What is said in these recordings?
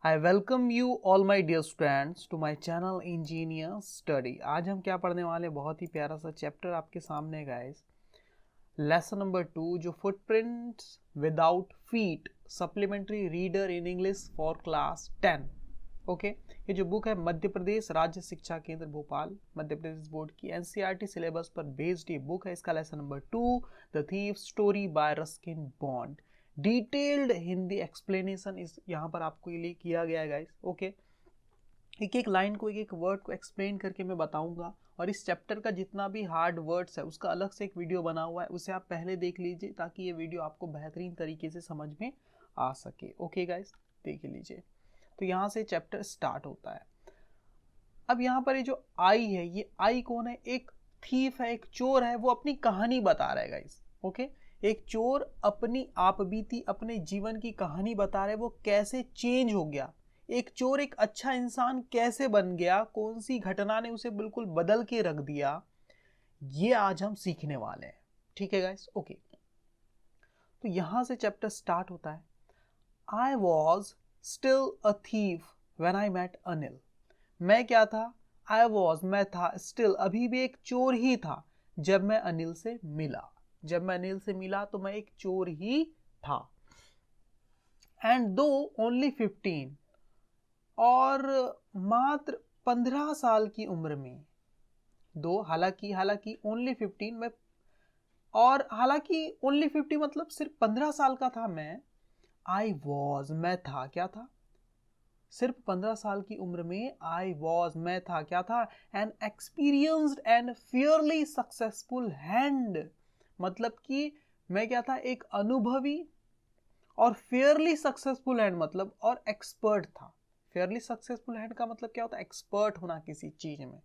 I welcome you all my dear students to my channel Engineer Study। आज हम क्या पढ़ने वाले, बहुत ही प्यारा सा चैप्टर आपके सामने गाइस। लेसन नंबर 2 जो footprints without feet supplementary reader in English for class 10। Okay, ये जो बुक है मध्य प्रदेश राज्य शिक्षा केंद्र भोपाल मध्य प्रदेश बोर्ड की एनसीईआरटी सिलेबस पर बेस्ड ये बुक है। इसका lesson number 2 the thief story by Ruskin bond. Detailed Hindi explanation इस यहाँ पर आपको लिए किया गया है गाइस। ओके, एक एक लाइन को, एक एक वर्ड को एक्सप्लेन करके मैं बताऊंगा, और इस चैप्टर का जितना भी हार्ड वर्ड्स है उसका अलग से एक वीडियो बना हुआ है, उसे आप पहले देख लीजिए ताकि ये वीडियो आपको बेहतरीन तरीके से समझ में आ सके। ओके गाइस, देख लीजिए। तो यहाँ से चैप्टर स्टार्ट होता है। अब यहाँ पर ये जो आई है, ये आई कौन है? एक थीफ है, एक चोर है, वो अपनी कहानी बता रहा है गाइस। ओके, एक चोर अपनी आपबीती, अपने जीवन की कहानी बता रहे, वो कैसे चेंज हो गया, एक चोर एक अच्छा इंसान कैसे बन गया, कौन सी घटना ने उसे बिल्कुल बदल के रख दिया, ये आज हम सीखने वाले हैं। ठीक है गाइस। ओके, तो यहां से चैप्टर स्टार्ट होता है। I was still a thief when I met Anil. मैं क्या था? आई वॉज, मैं था, स्टिल, अभी भी एक चोर ही था जब मैं अनिल से मिला। जब मैं अनिल से मिला तो मैं एक चोर ही था। एंड दो ओनली 15, और मात्र 15 साल की उम्र में, दो हालांकि ओनली 15 में, और हालांकि ओनली 50 मतलब सिर्फ 15 साल का था मैं। आई वॉज, मैं था, क्या था? सिर्फ 15 साल की उम्र में आई वॉज, मैं था, क्या था? N experienced and fairly successful hand, मतलब कि मैं क्या था? एक अनुभवी और फेयरली सक्सेसफुल हैंड, मतलब और एक्सपर्ट था। फेयरली सक्सेसफुल हैंड का मतलब क्या होता है? एक्सपर्ट होना किसी चीज में।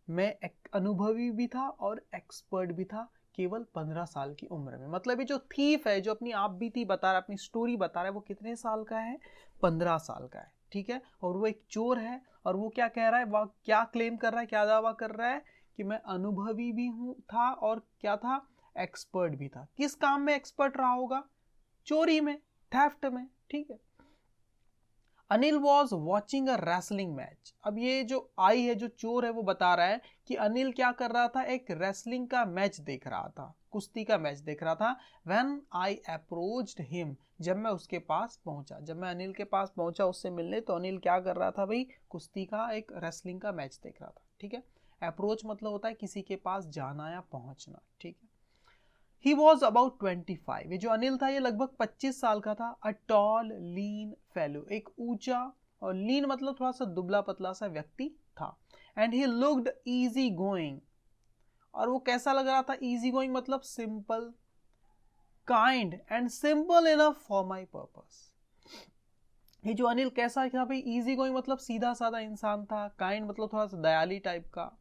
मैं एक अनुभवी भी था और एक्सपर्ट भी था केवल 15 साल की उम्र में। मतलब ये जो थीफ है, जो अपनी आप बीती बता रहा है, अपनी स्टोरी बता रहा है, वो कितने साल का है? 15 साल का है। ठीक है, और वो एक चोर है, और वो क्या कह रहा है, वह क्या क्लेम कर रहा है, क्या दावा कर रहा है कि मैं अनुभवी भी हूं था, और क्या था? एक्सपर्ट भी था। किस काम में एक्सपर्ट रहा होगा? चोरी में, थेफ्ट में। ठीक है। Anil was watching a wrestling match. अब ये जो आई है, जो चोर है, वो बता रहा है कि अनिल क्या कर रहा था? एक रेसलिंग का मैच देख रहा था, कुश्ती का मैच देख रहा था। व्हेन आई अप्रोच्ड हिम, जब मैं उसके पास पहुंचा, जब मैं अनिल के पास पहुंचा उससे मिलने, तो अनिल क्या कर रहा था भाई? कुश्ती का, एक रेसलिंग का मैच देख रहा था। ठीक है, अप्रोच मतलब होता है किसी के पास जाना या पहुंचना। ठीक है। He was about 25। ये जो अनिल था ये लगभग 25 साल का था। A tall, lean fellow, एक ऊंचा, और लीन मतलब थोड़ा सा दुबला पतला सा व्यक्ति था। And he looked easy going, और वो कैसा लग रहा था? easy going मतलब simple, kind and simple enough for my purpose। ये जो अनिल कैसा था भाई? easy going मतलब सीधा साधा इंसान था, kind मतलब थोड़ा सा दयाली टाइप का,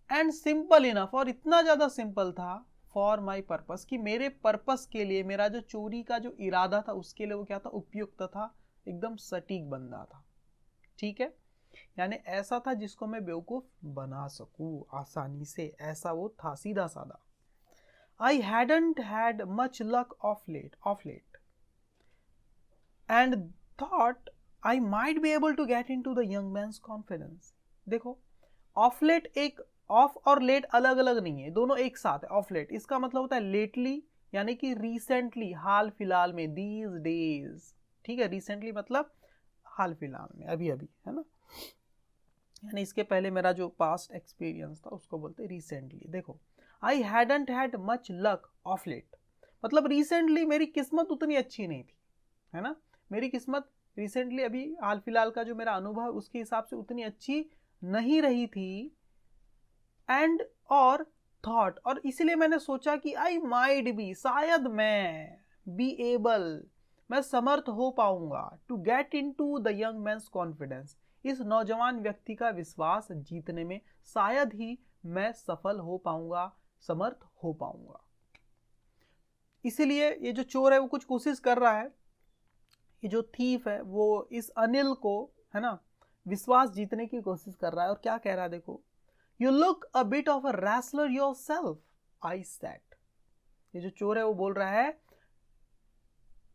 एंड सिंपल इनफ, और इतना ज्यादा सिंपल था, फॉर माई पर्पस, कि मेरे पर्पस के लिए, मेरा जो चोरी का जो इरादा था उसके लिए वो क्या था? उपयुक्त था, एकदम सटीक बंदा था। ठीक है, यानी ऐसा था जिसको मैं बेवकूफ बना सकूं आसानी से, ऐसा वो था, सीधा साधा। I hadn't had much luck of late and thought I might be able to get into the young man's confidence. देखो, ऑफ लेट, एक ऑफ और लेट अलग अलग नहीं है, दोनों एक साथ है। ऑफ लेट इसका मतलब होता है लेटली, यानी कि रिसेंटली, हाल फिलहाल में, दीज डेज। ठीक है, रिसेंटली मतलब हाल फिलहाल में, अभी अभी, है ना, यानी इसके पहले मेरा जो पास्ट एक्सपीरियंस था उसको बोलते रिसेंटली। देखो, I hadn't had much luck of late मतलब रिसेंटली मेरी किस्मत उतनी अच्छी नहीं थी, है ना, मेरी किस्मत रिसेंटली, अभी हाल फिलहाल का जो मेरा अनुभव उसके हिसाब से उतनी अच्छी नहीं रही थी। एंड और थॉट, और इसलिए मैंने सोचा कि आई माइट बी, शायद मैं, बी एबल, मैं समर्थ हो पाऊंगा, to get into the young man's confidence, इस नौजवान व्यक्ति का विश्वास जीतने में शायद ही मैं सफल हो पाऊंगा, समर्थ हो पाऊंगा। इसीलिए ये जो चोर है वो कुछ कोशिश कर रहा है, ये जो थीफ है वो इस अनिल को, है ना, विश्वास जीतने की कोशिश कर रहा है। और क्या कह रहा है देखो, You look a bit of a wrestler yourself, I said। ये जो चोर है वो बोल रहा है,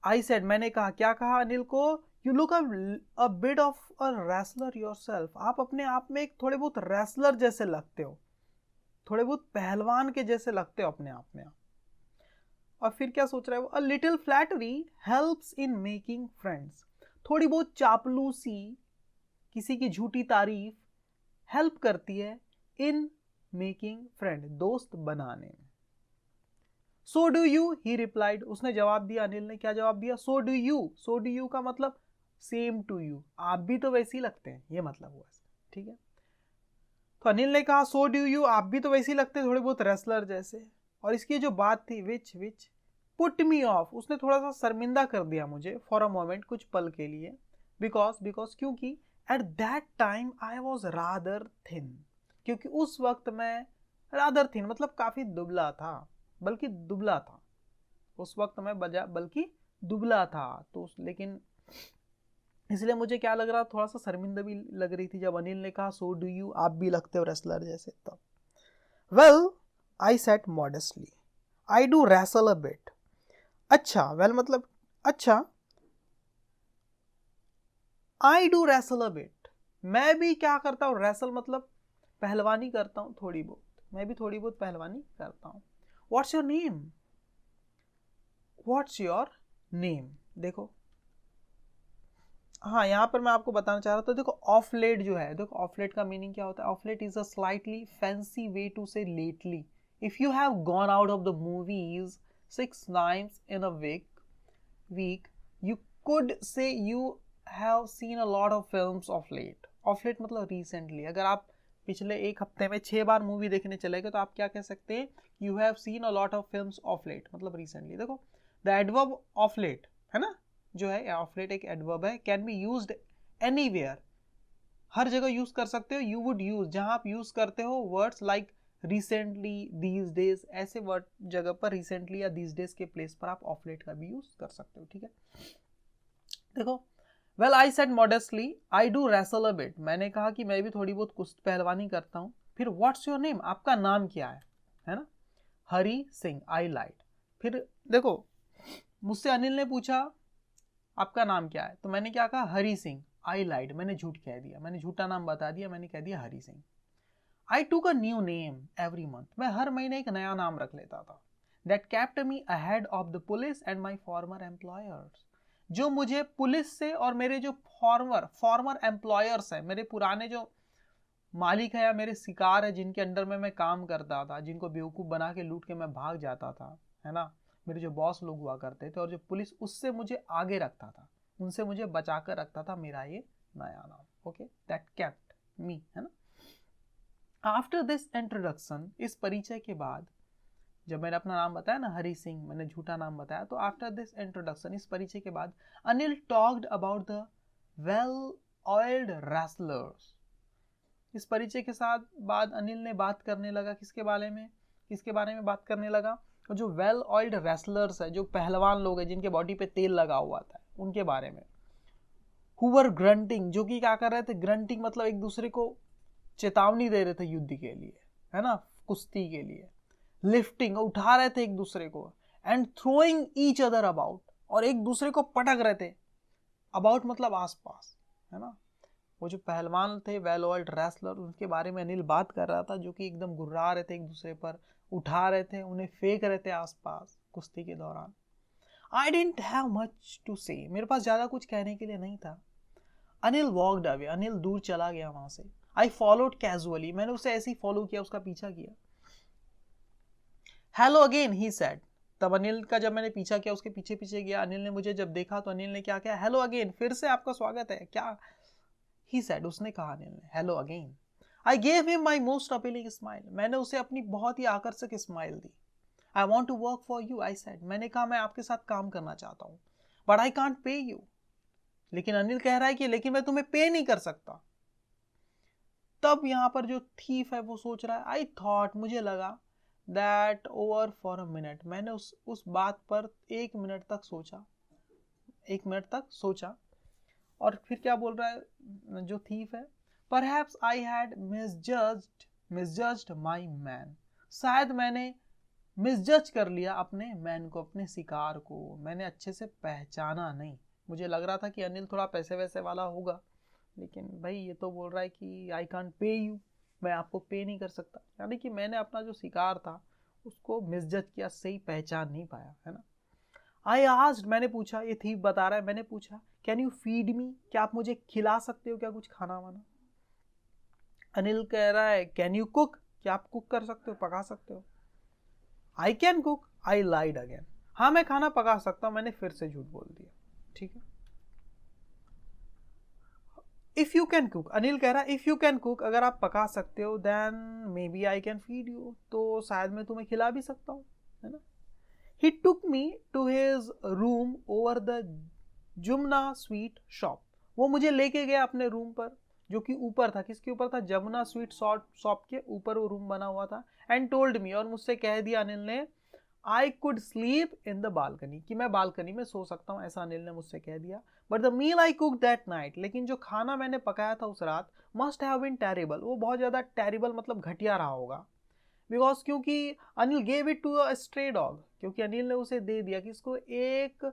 I said, मैंने कहा, क्या कहा अनिल को? You look a bit of a wrestler yourself, आप अपने आप में एक थोड़े बहुत रेसलर जैसे लगते हो, थोड़े बहुत पहलवान के जैसे लगते हो अपने आप में आप। और फिर क्या सोच रहा है वो, a little flattery helps in making friends, थोड़ी बहुत चापलूसी, किसी की झूठी तारीफ हेल्प करती है इन मेकिंग फ्रेंड, दोस्त बनाने में। So do you, he replied, उसने जवाब दिया, अनिल ने क्या जवाब दिया, so do you. So do you का मतलब सेम टू यू, आप भी तो वैसे ही लगते हैं, ये मतलब हुआ, ठीक है। तो अनिल ने कहा सो डू यू, आप भी तो वैसे ही लगते हैं थोड़े बहुत रेसलर जैसे। और इसकी जो बात थी विच पुट मी ऑफ, उसने थोड़ा सा शर्मिंदा कर दिया मुझे फॉर अ मोमेंट, कुछ पल के लिए। बिकॉज क्योंकि at that time I was rather thin, क्योंकि उस वक्त मैं रादर थिन मतलब काफी दुबला था, बल्कि दुबला था उस वक्त मैं बल्कि दुबला था। तो लेकिन इसलिए मुझे क्या लग रहा, थोड़ा सा शर्मिंदा भी लग रही थी जब अनिल ने कहा सो डू यू, आप भी लगते हो रेसलर जैसे। तब well I said modestly, I do wrestle a bit. अच्छा वेल मतलब अच्छा, I do wrestle a bit, मैं भी क्या करता हूँ, रेसल मतलब पहलवानी करता हूँ थोड़ी बहुत, मैं भी थोड़ी बहुत पहलवानी करता हूँ। What's your name, what's your name, देखो हाँ यहाँ पर मैं आपको बताना चाह रहा था, देखो ऑफ लेट जो है, देखो ऑफ लेट का मीनिंग क्या होता है, of late is a slightly fancy way to say lately. If you have gone out of the movies 6 times in a week, you could say you have seen a lot of films of late. Of late मतलब recently, अगर आप पिछले एक हफ्ते में 6 बार movie देखने चले गए तो आप क्या कह सकते हैं, you have seen a lot of films of late मतलब recently। देखो the adverb of late है ना, जो है ऑफ लेट एक एडवर्ब है, कैन बी यूज्ड एनीवेयर, हर जगह यूज कर सकते हो। यू वुड यूज, जहां आप यूज करते हो words like recently, these days, ऐसे वर्ड जगह पर रिसेंटली या दीज डेज के प्लेस पर आप ऑफ लेट का भी यूज कर सकते हो, ठीक है। देखो well I said modestly I do wrestle a bit, मैंने कहा कि मैं भी थोड़ी बहुत कुश्ती पहलवानी करता हूँ। फिर व्हाट्स योर नेम, आपका नाम क्या है ना, हरी सिंह, आई लाइट। फिर देखो मुझसे अनिल ने पूछा आपका नाम क्या है, तो मैंने क्या कहा, हरी सिंह। आई लाइड, मैंने झूठ कह दिया, मैंने झूठा नाम बता दिया, मैंने कह दिया हरी सिंह। आई टूक a new name every month, मैं हर महीने एक नया नाम रख लेता था। That kept me ahead of the police and my farmer employers, जो मुझे पुलिस से और मेरे जो फॉर्मर एम्प्लॉयर्स है, मेरे पुराने जो मालिक है या मेरे शिकार है जिनके अंडर में मैं काम करता था, जिनको बेवकूफ़ बना के लूट के मैं भाग जाता था, है ना, मेरे जो बॉस लोग हुआ करते थे, और जो पुलिस उससे मुझे आगे रखता था, उनसे मुझे बचा कर रखता था, मेरा ये नया नाम, ओके, दैट केप्ट मी, है ना। आफ्टर दिस इंट्रोडक्शन, इस परिचय के बाद, जब मैंने अपना नाम बताया ना हरी सिंह, मैंने झूठा नाम बताया, तो आफ्टर दिस इंट्रोडक्शन, इस परिचय के बाद, Anil talked about the well oiled wrestlers. इस परिचय के साथ बाद अनिल ने बात करने लगा किसके बारे में बात करने लगा, और जो वेल ऑयल्ड रेसलर्स है, जो पहलवान लोग हैं जिनके बॉडी पे तेल लगा हुआ था, उनके बारे में। हुवर ग्रंटिंग, जो कि क्या कर रहे थे, ग्रंटिंग मतलब एक दूसरे को चेतावनी दे रहे थे युद्ध के लिए, है ना, कुश्ती के लिए। लिफ्टिंग, उठा रहे थे एक दूसरे को। And throwing each other about, और एक दूसरे को पटक रहे थे। अबाउट मतलब आसपास, है ना। वो जो पहलवान थे वेल ऑयल्ड रेसलर, उनके बारे में अनिल बात कर रहा था, जो कि एकदम गुर्रा रहे थे एक दूसरे पर, उठा रहे थे, उन्हें फेंक रहे थे आसपास कुश्ती के दौरान। I didn't have much to say, मेरे पास ज्यादा कुछ कहने के लिए नहीं था। अनिल वॉकड अवे, अनिल दूर चला गया वहां से। आई फॉलोड कैजुअली, मैंने उसे ऐसे ही फॉलो किया, उसका पीछा किया। हेलो अगेन, ही सेड, तब अनिल का जब मैंने पीछा किया, उसके पीछे पीछे गया, अनिल ने मुझे जब देखा तो अनिल ने क्या किया, हेलो अगेन, फिर से आपका स्वागत है क्या, ही सेड, उसने कहा अनिल ने, hello again. I gave him my most appealing smile, मैंने उसे अपनी बहुत ही आकर्षक स्माइल दी। I want to work for you, I said, मैंने कहा मैं आपके साथ काम करना चाहता हूँ, but I can't pay you, लेकिन अनिल कह रहा है कि लेकिन मैं तुम्हें पे नहीं कर सकता। तब यहां पर जो थीफ है वो सोच रहा है, आई थॉट, मुझे लगा, that over for a minute, मैंने उस बात पर 1 मिनट तक सोचा, 1 मिनट तक सोचा। और फिर क्या बोल रहा है जो थीफ है, perhaps I had misjudged my man, शायद मैंने मिसजज कर लिया अपने मैन को, अपने शिकार को मैंने अच्छे से पहचाना नहीं, मुझे लग रहा था कि अनिल थोड़ा पैसे वैसे वाला होगा, लेकिन भाई ये तो बोल रहा है कि आई कांट पे यू, मैं आपको पे नहीं कर सकता। यानी कि मैंने अपना जो शिकार था उसको मिसजज किया, सही पहचान नहीं पाया, है ना। आई आस्क्ड, मैंने पूछा, ये थीफ बता रहा है, मैंने पूछा कैन यू फीड मी, क्या आप मुझे खिला सकते हो क्या कुछ खाना वाना। अनिल कह रहा है कैन यू कुक, क्या आप कुक कर सकते हो, पका सकते हो। I can cook, I lied again, हाँ मैं खाना पका सकता हूं, मैंने फिर से झूठ बोल दिया, ठीक है। If you can cook, Anil कह रहा है इफ यू कैन कुक, अगर आप पका सकते हो, then maybe I can feed you, तो शायद मैं तुम्हें खिला भी सकता हूँ, है ना। He took me to his room over the Jumna sweet shop, वो मुझे लेके गया अपने रूम पर, जो कि ऊपर था, किसके ऊपर था, जमुना स्वीट शॉप के ऊपर वो रूम बना हुआ था। एंड टोल्ड मी, और मुझसे कह दिया अनिल ने, I could sleep in the balcony, कि मैं बालकनी में सो सकता हूँ, ऐसा अनिल ने मुझसे कह दिया। But the meal I cook that night, लेकिन जो खाना मैंने पकाया था उस रात, मस्ट हैव बीन टेरिबल, वो बहुत ज़्यादा टेरिबल मतलब घटिया रहा होगा। बिकॉज क्योंकि Anil gave it to a stray dog, क्योंकि अनिल ने उसे दे दिया, किसको, एक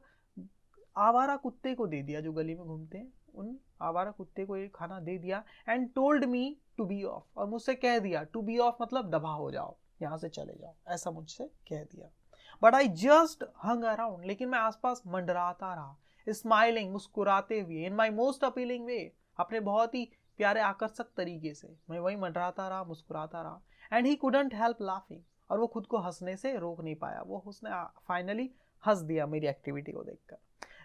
आवारा कुत्ते को दे दिया जो गली में घूमते हैं, उन आवारा कुत्ते को ये खाना दे दिया। And told me to be off, और मुझसे कह दिया, टू बी ऑफ मतलब दबा हो जाओ, यहाँ से चले जाओ, ऐसा मुझसे कह दिया। But I just hung around, लेकिन मैं आसपास मंडराता रहा, स्माइलिंग, मुस्कुराते हुए, इन माई मोस्ट अपीलिंग वे, अपने बहुत ही प्यारे आकर्षक तरीके से मैं वही मंडराता रहा, मुस्कुराता रहा। And he couldn't help laughing, और वो खुद को हंसने से रोक नहीं पाया, वो उसने फाइनली हंस दिया मेरी एक्टिविटी को देखकर।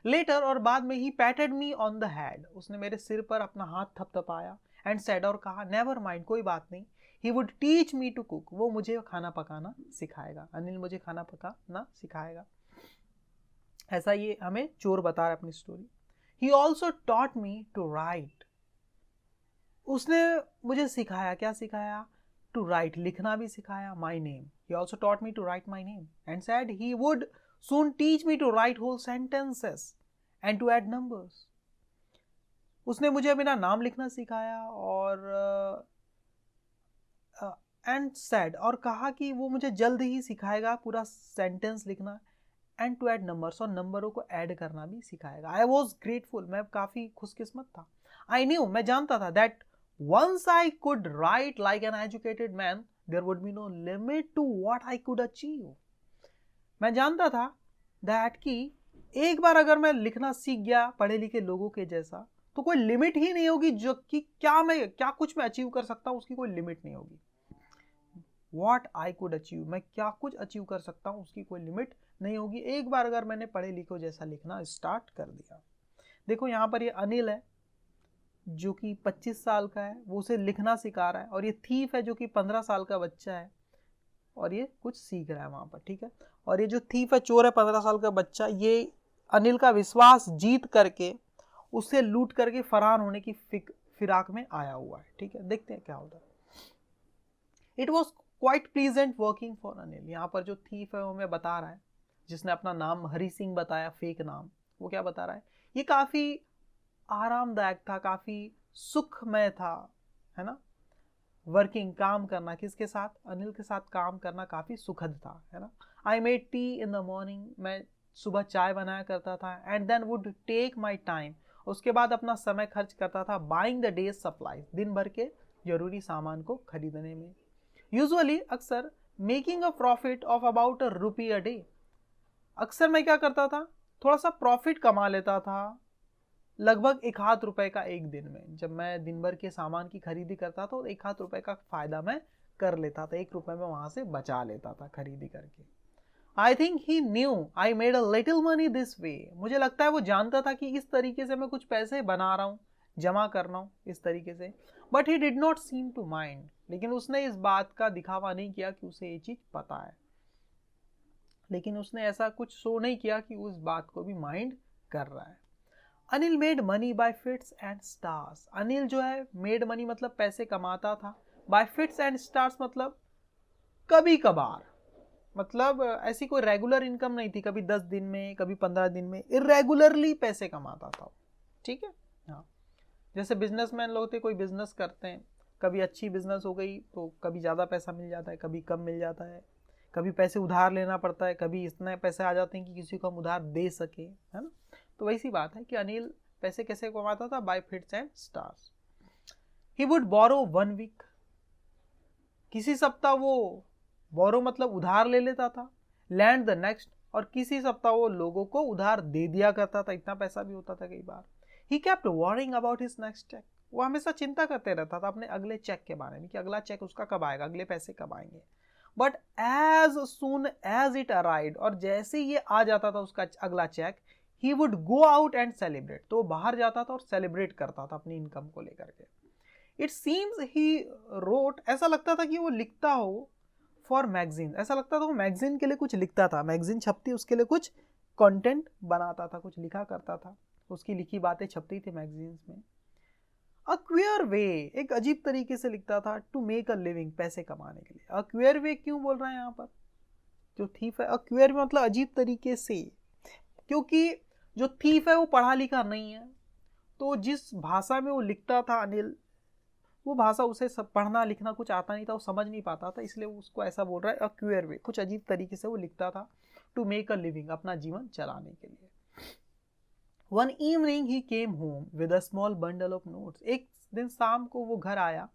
लेटर, और बाद में, he patted me on the head, उसने मेरे सिर पर अपना हाथ थपथपाया। एंड सेड, और कहा, नेवर माइंड, कोई बात नहीं, he would teach me to cook, वो मुझे खाना पकाना सिखाएगा, अनिल मुझे खाना पकाना सिखाएगा, ऐसा ये हमें चोर बता रहा है अपनी story. He also taught me to write, उसने मुझे सिखाया, क्या सिखाया, टू राइट, लिखना भी सिखाया, my name, he also taught me to write my name. And said he would soon teach me to write whole sentences and to add numbers, उसने मुझे मेरा नाम लिखना सिखाया, और एंड सेड, और कहा कि वो मुझे जल्द ही सिखाएगा पूरा सेंटेंस लिखना, एंड टू ऐड नंबर्स, और नंबरों को ऐड करना भी सिखाएगा। आई वॉज ग्रेटफुल, मैं काफ़ी खुशकिस्मत था। आई न्यू, मैं जानता था, that once I could write like an educated man, there would be no limit to what I could achieve, मैं जानता था दैट कि एक बार अगर मैं लिखना सीख गया पढ़े लिखे लोगों के जैसा, तो कोई लिमिट ही नहीं होगी, जो कि क्या कुछ मैं अचीव कर सकता हूँ उसकी कोई लिमिट नहीं होगी। व्हाट आई कुड अचीव, मैं क्या कुछ अचीव कर सकता हूँ उसकी कोई लिमिट नहीं होगी, एक बार अगर मैंने पढ़े लिखे जैसा लिखना स्टार्ट कर दिया। देखो यहाँ पर ये अनिल है जो कि 25 साल का है, वो उसे लिखना सिखा रहा है, और ये थीफ है जो कि 15 साल का बच्चा है, और ये कुछ सीख रहा है वहां पर, ठीक है। और ये जो थीफ है, चोर है, 15 साल का बच्चा, ये अनिल का विश्वास जीत करके उसे लूट करके फरार होने की फिराक में आया हुआ है, ठीक है। देखते हैं क्या होता है। It was quite pleasant working for Anil, यहाँ पर जो थीफ है वो हमें बता रहा है, जिसने अपना नाम हरी सिंह बताया, फेक नाम, वो क्या बता रहा है, ये काफी आरामदायक था, काफी सुखमय था, है ना। वर्किंग, काम करना, किसके साथ, अनिल के साथ काम करना काफ़ी सुखद था, है ना। I made tea in the morning, मैं सुबह चाय बनाया करता था। And then would take my time, उसके बाद अपना समय खर्च करता था, बाइंग द डेज सप्लाई, दिन भर के जरूरी सामान को खरीदने में। यूजुअली, अक्सर, making a profit of about ₹1 a day, अक्सर मैं क्या करता था, थोड़ा सा प्रॉफिट कमा लेता था, लगभग ₹1 का एक दिन में। जब मैं दिन भर के सामान की खरीदी करता था तो ₹1 का फायदा मैं कर लेता था, ₹1 में वहां से बचा लेता था खरीदी करके। I think he new I made a little money this way, मुझे लगता है वो जानता था कि इस तरीके से मैं कुछ पैसे बना रहा हूँ, जमा कर रहा हूँ इस तरीके से। But he did not seem to mind, लेकिन उसने इस बात का दिखावा नहीं किया कि उसे ये चीज पता है, लेकिन उसने ऐसा कुछ शो नहीं किया कि उस बात को भी माइंड कर रहा है। Anil made money by fits and stars, Anil जो है मेड मनी मतलब पैसे कमाता था, बाय फिट्स एंड स्टार्स मतलब कभी कभार, मतलब ऐसी कोई रेगुलर इनकम नहीं थी, कभी 10 दिन में, कभी 15 दिन में, इरेगुलरली पैसे कमाता था, ठीक है। हाँ, जैसे बिजनेसमैन लोग थे, कोई बिजनेस करते हैं, कभी अच्छी बिजनेस हो गई तो कभी ज़्यादा पैसा मिल जाता है, कभी कम मिल जाता है, कभी पैसे उधार लेना पड़ता है, कभी इतने पैसे आ जाते हैं कि किसी को हम उधार दे सके, है ना। तो वैसी बात है कि अनिल पैसे कैसे कमाता था, by fits and starts. He would borrow 1 week, किसी सप्ताह वो बोरो मतलब उधार ले लेता था, लैंड द नेक्स्ट, और किसी सप्ताह वो लोगों को उधार दे दिया करता था, इतना पैसा भी होता था कई बार। He kept worrying about his next cheque, वो हमेशा चिंता करते रहता था अपने अगले चेक के बारे में कि अगला चेक उसका कब आएगा, अगले पैसे कब आएंगे। But as soon as it arrived, और जैसे ये आ जाता था उसका अगला cheque, he would go out and celebrate, तो वो बाहर जाता था और सेलिब्रेट करता था अपनी इनकम को लेकर के। इट सीम्स ही रोट, ऐसा लगता था कि वो लिखता हो फॉर मैगजीन, ऐसा लगता था वो मैगजीन के लिए कुछ लिखता था, मैगजीन छपती उसके लिए कुछ कंटेंट बनाता था, कुछ लिखा करता था, उसकी लिखी बातें छपती थी मैगजीन्स में। अ क्वियर वे, एक अजीब तरीके से लिखता था, टू मेक अ लिविंग, पैसे कमाने के लिए। अ क्वियर वे क्यों बोल रहे हैं यहाँ पर, जो थीफ है, अ क्वियर वे मतलब अजीब तरीके से, क्योंकि जो थीफ है वो पढ़ा लिखा नहीं है, तो जिस भाषा में वो लिखता था अनिल, वो भाषा उसे सब पढ़ना लिखना कुछ आता नहीं था, वो समझ नहीं पाता था, इसलिए वो उसको ऐसा बोल रहा है, अ क्वियर वे, कुछ अजीब तरीके से वो लिखता था, टू मेक अ लिविंग, अपना जीवन चलाने के लिए। One evening he came home with a small bundle of notes, एक दिन शाम को वो घर आया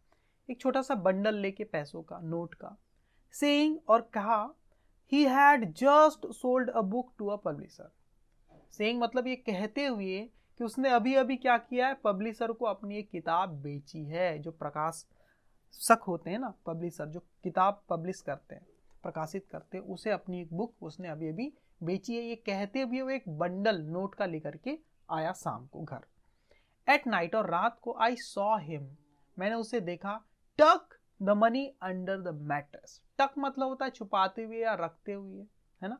एक छोटा सा बंडल लेके पैसों का, नोट का, सेइंग, और कहा, he had just sold a book to a publisher. Saying मतलब ये कहते हुए कि उसने अभी अभी क्या किया है, पब्लिशर को अपनी एक किताब बेची है, जो प्रकाशक होते हैं ना, पब्लिशर जो किताब पब्लिश करते हैं, प्रकाशित करते हैं, उसे अपनी एक बुक उसने अभी अभी बेची है। ये कहते हुए वो एक बंडल नोट का लेकर के आया शाम को घर। एट नाइट, और रात को, आई सॉ हिम, मैंने उसे देखा, टक the money under the mattress, टक मतलब होता है छुपाते हुए या रखते हुए, है ना,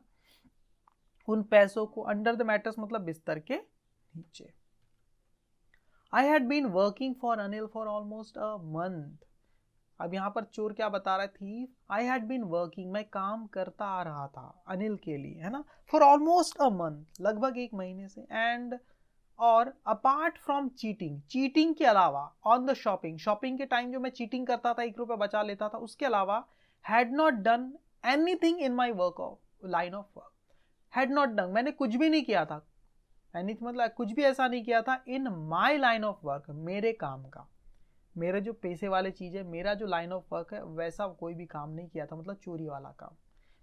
उन पैसों को, अंडर द मैट्रेस मतलब बिस्तर के नीचे। I had been working for Anil for almost a month, अब यहाँ पर चोर क्या बता रहा थी, आई हैड बीन वर्किंग, मैं काम करता आ रहा था अनिल के लिए, है ना, फॉर ऑलमोस्ट अ मंथ, लगभग 1 महीने से, एंड, और अपार्ट फ्रॉम चीटिंग, चीटिंग के अलावा, ऑन द शॉपिंग, शॉपिंग के टाइम जो मैं चीटिंग करता था, 1 रुपया बचा लेता था, उसके अलावा, had not done anything in my work of line of work, had not done मैंने कुछ भी नहीं किया था, एनीथिंग मतलब कुछ भी ऐसा नहीं किया था, इन माई लाइन ऑफ वर्क, मेरे काम का, मेरे जो पैसे वाले चीज है, मेरा जो लाइन ऑफ वर्क है, वैसा कोई भी काम नहीं किया था, मतलब चोरी वाला काम,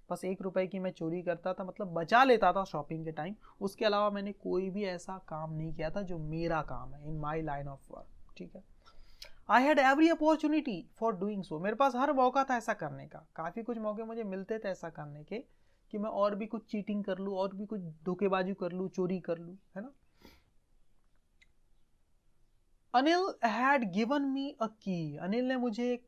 बस 1 रुपए की मैं चोरी करता था, मतलब बचा लेता था शॉपिंग के टाइम, उसके अलावा मैंने कोई भी ऐसा काम नहीं किया था जो मेरा काम है, इन माई लाइन ऑफ वर्क, ठीक है। I had every opportunity for doing so, मेरे पास हर मौका था ऐसा करने का, काफ़ी कुछ मौके मुझे मिलते थे ऐसा करने के, कि मैं और भी कुछ चीटिंग कर लूँ, और भी कुछ धोखेबाजी कर लूँ, चोरी कर लूँ, है ना। अनिल हैड गिवन मी अ की, अनिल ने मुझे एक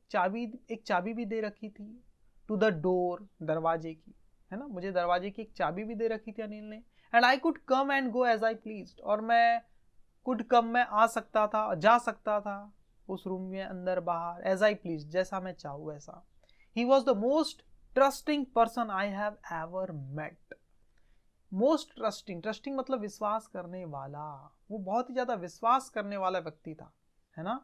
चाबी भी दे रखी थी, टू द डोर, दरवाजे की, है ना, मुझे दरवाजे की एक चाबी भी दे रखी थी अनिल ने। And I could come and go as I pleased, और मैं कुड कम, मैं आ सकता था, जा सकता था उस रूम में अंदर बाहर, एज आई प्लीज, जैसा मैं चाहूँ वैसा। He was the most trusting person I have ever met, most trusting, trusting मतलब विश्वास करने वाला, वो बहुत ही ज्यादा विश्वास करने वाला व्यक्ति था, है ना,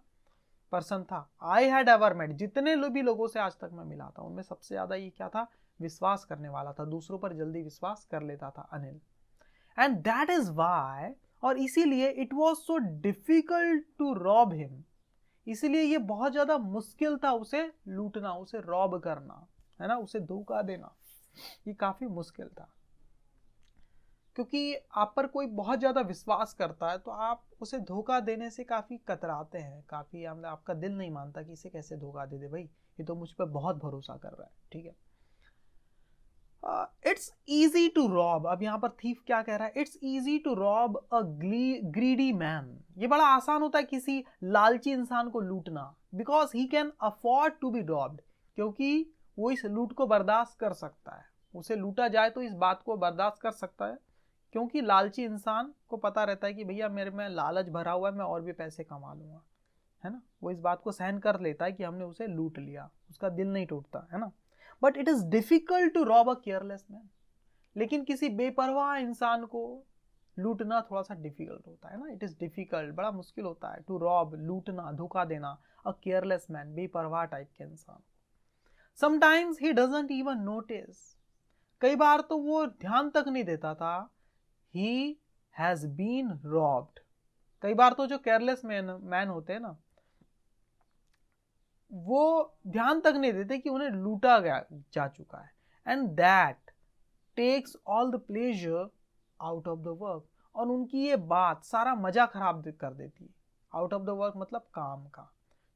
पर्सन था। आई हैड एवर मेट, जितने भी लोगों से आज तक मैं मिला था, उनमें सबसे ज्यादा ये क्या था, विश्वास करने वाला था, दूसरों पर जल्दी विश्वास कर लेता था Anil. And that is why, और इसीलिए, it was so difficult to rob him, इसीलिए ये बहुत ज्यादा मुश्किल था उसे लूटना, उसे रॉब करना, है ना, उसे धोखा देना, ये काफी मुश्किल था, क्योंकि आप पर कोई बहुत ज्यादा विश्वास करता है तो आप उसे धोखा देने से काफी कतराते हैं, काफी आपका दिल नहीं मानता कि इसे कैसे धोखा दे दे भाई, ये तो मुझ पर बहुत भरोसा कर रहा है, ठीक है। इट्स ईजी टू रॉब, अब यहाँ पर थीफ क्या कह रहा है, it's easy to rob a greedy man, ये बड़ा आसान होता है किसी लालची इंसान को लूटना, because he can afford to be robbed, क्योंकि वो इस लूट को बर्दाश्त कर सकता है, उसे लूटा जाए तो इस बात को बर्दाश्त कर सकता है, क्योंकि लालची इंसान को पता रहता है कि भैया मेरे में लालच भरा हुआ है, मैं और भी पैसे कमा लूंगा, है ना, वो इस बात को सहन कर लेता है कि हमने उसे लूट लिया, उसका दिल नहीं टूटता, है ना। But it is difficult to rob a careless man, लेकिन किसी बेपरवाह इंसान को लूटना थोड़ा सा डिफिकल्ट होता है ना, इट इज डिफिकल्ट, बड़ा मुश्किल होता है, टू रॉब, लूटना, धोखा देना, अ केयरलेस मैन, बेपरवाह टाइप के इंसान। Sometimes he doesn't even notice, कई बार तो वो ध्यान तक नहीं देता था, ही हैज बीन रॉब्ड। कई बार तो जो केयरलेस मैन होते हैं ना, वो ध्यान तक नहीं देते कि उन्हें लूटा गया जा चुका है। And that takes all the pleasure out of the work. और उनकी ये बात सारा मजा खराब कर देती है। आउट ऑफ द वर्क मतलब काम का,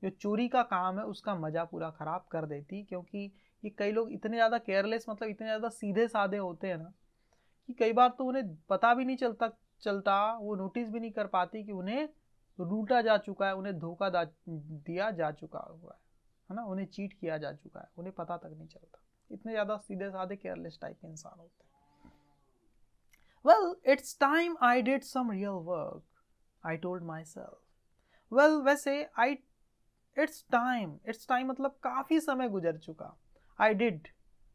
जो चोरी का काम है उसका मजा पूरा खराब कर देती। क्योंकि ये कई लोग इतने ज़्यादा केयरलेस, मतलब इतने ज़्यादा सीधे साधे होते हैं ना, कि कई बार तो उन्हें पता भी नहीं चलता, वो नोटिस भी नहीं कर पाती कि उन्हें लूटा जा चुका है, उन्हें धोखा दिया जा चुका हुआ है ना, उन्हें चीट किया जा चुका है, उन्हें पता तक नहीं चलता। इतने ज़्यादा सीधे साधे केयरलेस टाइप के इंसान होते हैं। Well, it's time I did some real work, I told myself. Well, वैसे it's time मतलब काफ़ी समय गुजर चुका। I did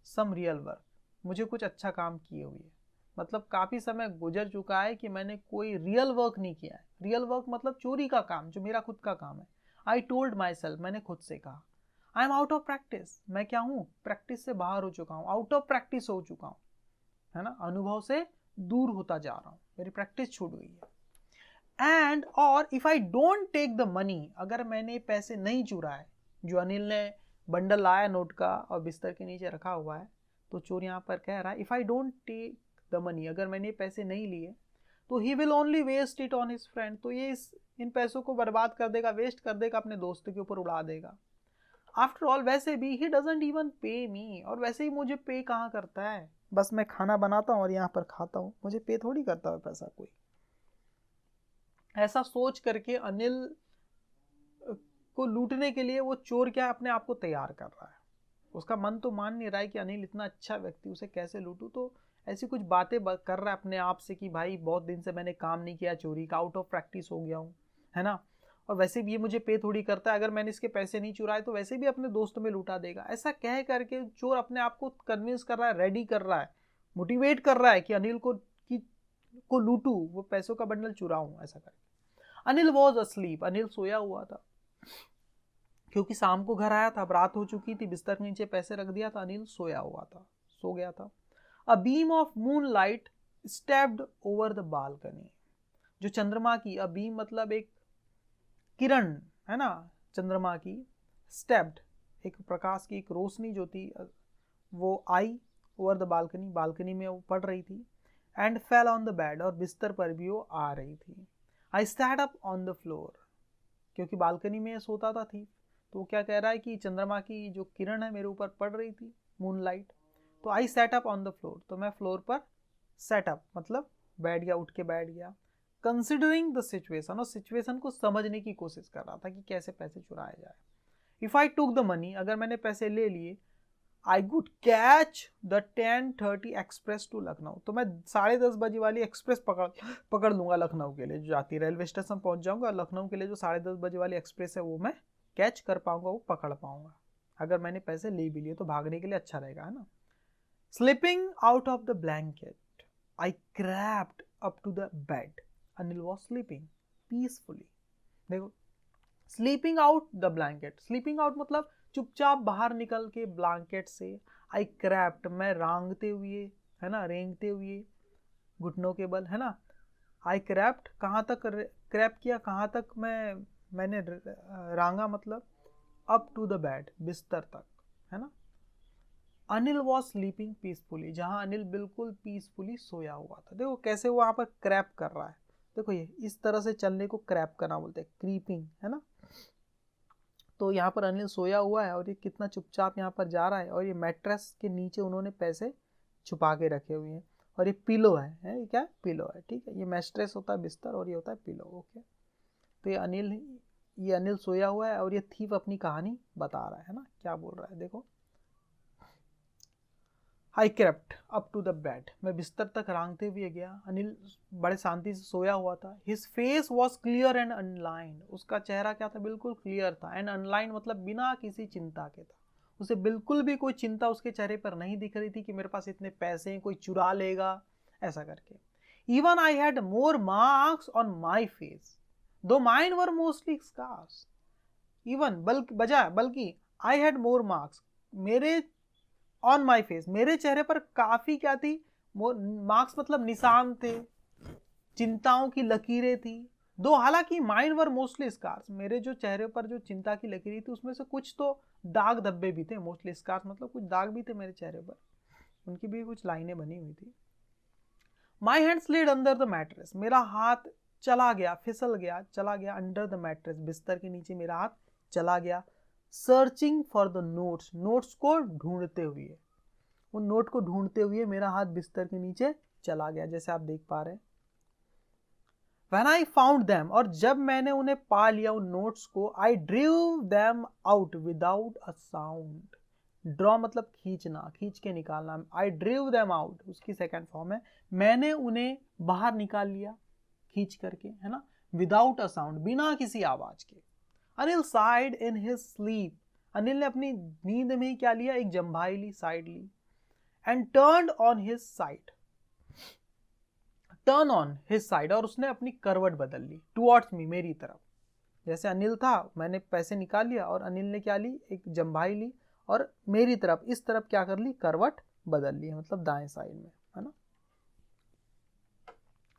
some real work, मुझे कुछ अच्छा काम किए हुए, मतलब काफ़ी समय गुजर चुका है कि मैंने कोई रियल वर्क नहीं किया है। रियल वर्क मतलब चोरी का काम, जो मेरा खुद का काम है। आई टोल्ड माई सेल्फ, मैंने खुद से कहा। I am out of practice, मैं क्या हूँ, प्रैक्टिस से बाहर हो चुका हूँ, आउट ऑफ प्रैक्टिस हो चुका हूँ, है ना, अनुभव से दूर होता जा रहा हूँ, मेरी प्रैक्टिस छूट गई है। एंड और if I don't take the money, अगर मैंने पैसे नहीं चुराए, जो अनिल ने बंडल लाया नोट का और बिस्तर के नीचे रखा हुआ है, तो चोर यहाँ पर कह रहा है if I don't take the money, अगर मैंने पैसे नहीं लिए तो he will only waste it on his friend, तो ये इन पैसों को बर्बाद कर देगा, वेस्ट कर देगा, अपने दोस्त के ऊपर उड़ा देगा। आफ्टर ऑल वैसे भी ही डजंट इवन पे मी, और वैसे ही मुझे पे कहाँ करता है, बस मैं खाना बनाता हूँ और यहाँ पर खाता हूँ, मुझे पे थोड़ी करता है पैसा कोई। ऐसा सोच करके अनिल को लूटने के लिए वो चोर क्या अपने आप को तैयार कर रहा है। उसका मन तो मान नहीं रहा है कि अनिल इतना अच्छा व्यक्ति, उसे कैसे लूटूं, तो ऐसी कुछ बातें कर रहा है अपने आप से कि भाई बहुत दिन से मैंने काम नहीं किया चोरी का, आउट ऑफ प्रैक्टिस हो गया हूँ, है ना, और वैसे भी ये मुझे पे थोड़ी करता है, अगर मैंने इसके पैसे नहीं चुराए तो वैसे भी अपने दोस्त में लूटा देगा। ऐसा कह करके चोर अपने आप को कन्विंस कर रहा है, रेडी कर रहा है, मोटिवेट कर रहा है कि अनिल को लूटू, वो पैसों का बंडल चुराऊं, ऐसा करके। अनिल वॉज अस्लीप, अनिल सोया हुआ था, क्योंकि शाम को घर आया था, अब रात हो चुकी थी, बिस्तर के नीचे पैसे रख दिया था, अनिल सोया हुआ था, सो गया था। A beam of moon light stepped over the balcony, जो चंद्रमा की, अ बीम मतलब एक किरण, है ना, चंद्रमा की, स्टेप्ड एक प्रकाश की एक रोशनी जो थी, वो आई ओवर द बालकनी, बालकनी में वो पड़ रही थी। And fell on the bed, और बिस्तर पर भी वो आ रही थी। I stand up on the floor, क्योंकि बालकनी में सोता था थी, तो वो क्या कह रहा है कि चंद्रमा की जो किरण है मेरे ऊपर पड़ रही थी, मूनलाइट, तो I sat up on the floor, तो मैं फ्लोर पर सेट अप मतलब बैठ गया, उठ के बैठ गया। कंसिडरिंग द सिचुएशन, और सिचुएशन को समझने की कोशिश कर रहा था कि कैसे पैसे चुराए जाए। If I took the money, अगर मैंने पैसे ले लिए, I could catch the 10:30 express to Lucknow, तो मैं 10:30 बजे वाली एक्सप्रेस पकड़ लूंगा लखनऊ के लिए, जो जाती, रेलवे स्टेशन पहुंच जाऊंगा, लखनऊ के लिए जो 10:30 बजे वाली एक्सप्रेस है वो मैं कैच कर पाऊंगा, वो पकड़ पाऊंगा, अगर मैंने पैसे ले भी लिए तो भागने के लिए अच्छा रहेगा, है ना। Slipping out of the blanket I crept up to the bed, Anil was sleeping peacefully. देखो, slipping out the blanket, slipping out मतलब चुपचाप बाहर निकल के ब्लैंकेट से। आई क्रैप्ड, मैं रांगते हुए, है ना, रेंगते हुए, घुटनों के बल, है ना। आई क्रैप्ड, कहाँ तक क्रैप किया, कहाँ तक मैंने रांगा, मतलब अप टू द बेड, बिस्तर तक, है ना। अनिल वॉज स्लीपिंग पीसफुली, जहाँ अनिल बिल्कुल पीसफुली सोया हुआ था। देखो कैसे वो वहाँ पर क्रैप कर रहा है, देखो ये इस तरह से चलने को क्रैप करना बोलते हैं, क्रीपिंग, है ना। तो यहाँ पर अनिल सोया हुआ है और ये कितना चुपचाप यहाँ पर जा रहा है, और ये मैट्रेस के नीचे उन्होंने पैसे छुपा के रखे हुए हैं, और ये पिलो है ये क्या, पिलो है, ठीक है, ये मैट्रेस होता है बिस्तर, और ये होता है पिलो, ओके। तो ये अनिल सोया हुआ है और ये थीफ अपनी कहानी बता रहा है ना, क्या बोल रहा है, देखो। I crept up to the bed, मैं बिस्तर तक रांगते हुए गया। अनिल बड़े शांति से सोया हुआ था। His face was clear and unlined, उसका चेहरा क्या था, बिल्कुल क्लियर था, एंड अनलाइंड मतलब बिना किसी चिंता के था, उसे बिल्कुल भी कोई चिंता उसके चेहरे पर नहीं दिख रही थी कि मेरे पास इतने पैसे हैं, कोई चुरा लेगा, ऐसा करके। Even I had more marks on my face though mine were mostly scars, even बल्कि आई हैड मोर मार्क्स, मेरे ऑन माई फेस, मेरे चेहरे पर काफी क्या थी, मार्क्स मतलब निशान थे, चिंताओं की लकीरें थी। दो हालांकि माइन वर मोस्टली स्कार्स, मेरे जो चेहरे पर जो चिंता की लकीरें थी उसमें से कुछ तो दाग धब्बे भी थे। मोस्टली स्कार्स मतलब कुछ दाग भी थे मेरे चेहरे पर, उनकी भी कुछ लाइनें बनी हुई थी। My hand slid under the mattress, मेरा हाथ चला गया, फिसल गया, चला गया अंडर द मैट्रेस, बिस्तर के नीचे मेरा हाथ चला गया। Searching for the notes, notes को ढूंढते हुए, उन नोट को ढूंढते हुए मेरा हाथ बिस्तर के नीचे चला गया, जैसे आप देख पा रहे हैं। When I found them, और जब मैंने उन्हें पा लिया उन नोट्स को, I drew them out without a sound. Draw मतलब खींचना, खींच के निकालना। I drew them out, उसकी सेकेंड फॉर्म है, मैंने उन्हें बाहर निकाल लिया खींच करके, है ना, विदाउट अ साउंड, बिना किसी आवाज के। Anil sighed in his sleep, Anil ने अपनी नींद में ही क्या लिया, एक जम्भाई ली, साइड ली। And turned on his side, turn on his side, और उसने अपनी करवट बदल ली, टुवर्ड्स मी, मेरी तरफ। जैसे अनिल था, मैंने पैसे निकाल लिया और अनिल ने क्या ली, एक जम्भाई ली और मेरी तरफ, इस तरफ क्या कर ली, करवट बदल ली, मतलब दाएं साइड में, है ना।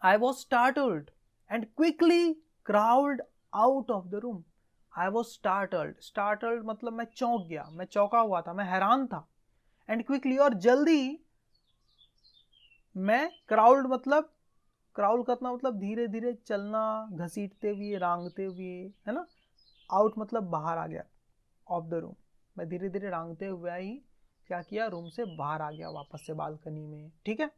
I was startled and quickly crawled out of the room. I was startled, startled मतलब मैं चौंक गया, मैं चौंका हुआ था, मैं हैरान था। एंड क्विकली, और जल्दी, मैं क्राउल्ड मतलब, क्राउल करना मतलब धीरे धीरे चलना, घसीटते हुए, रांगते हुए, है ना। आउट मतलब बाहर आ गया ऑफ द रूम, मैं धीरे धीरे रांगते हुए ही क्या किया, रूम से बाहर आ गया वापस से बालकनी में, ठीक है।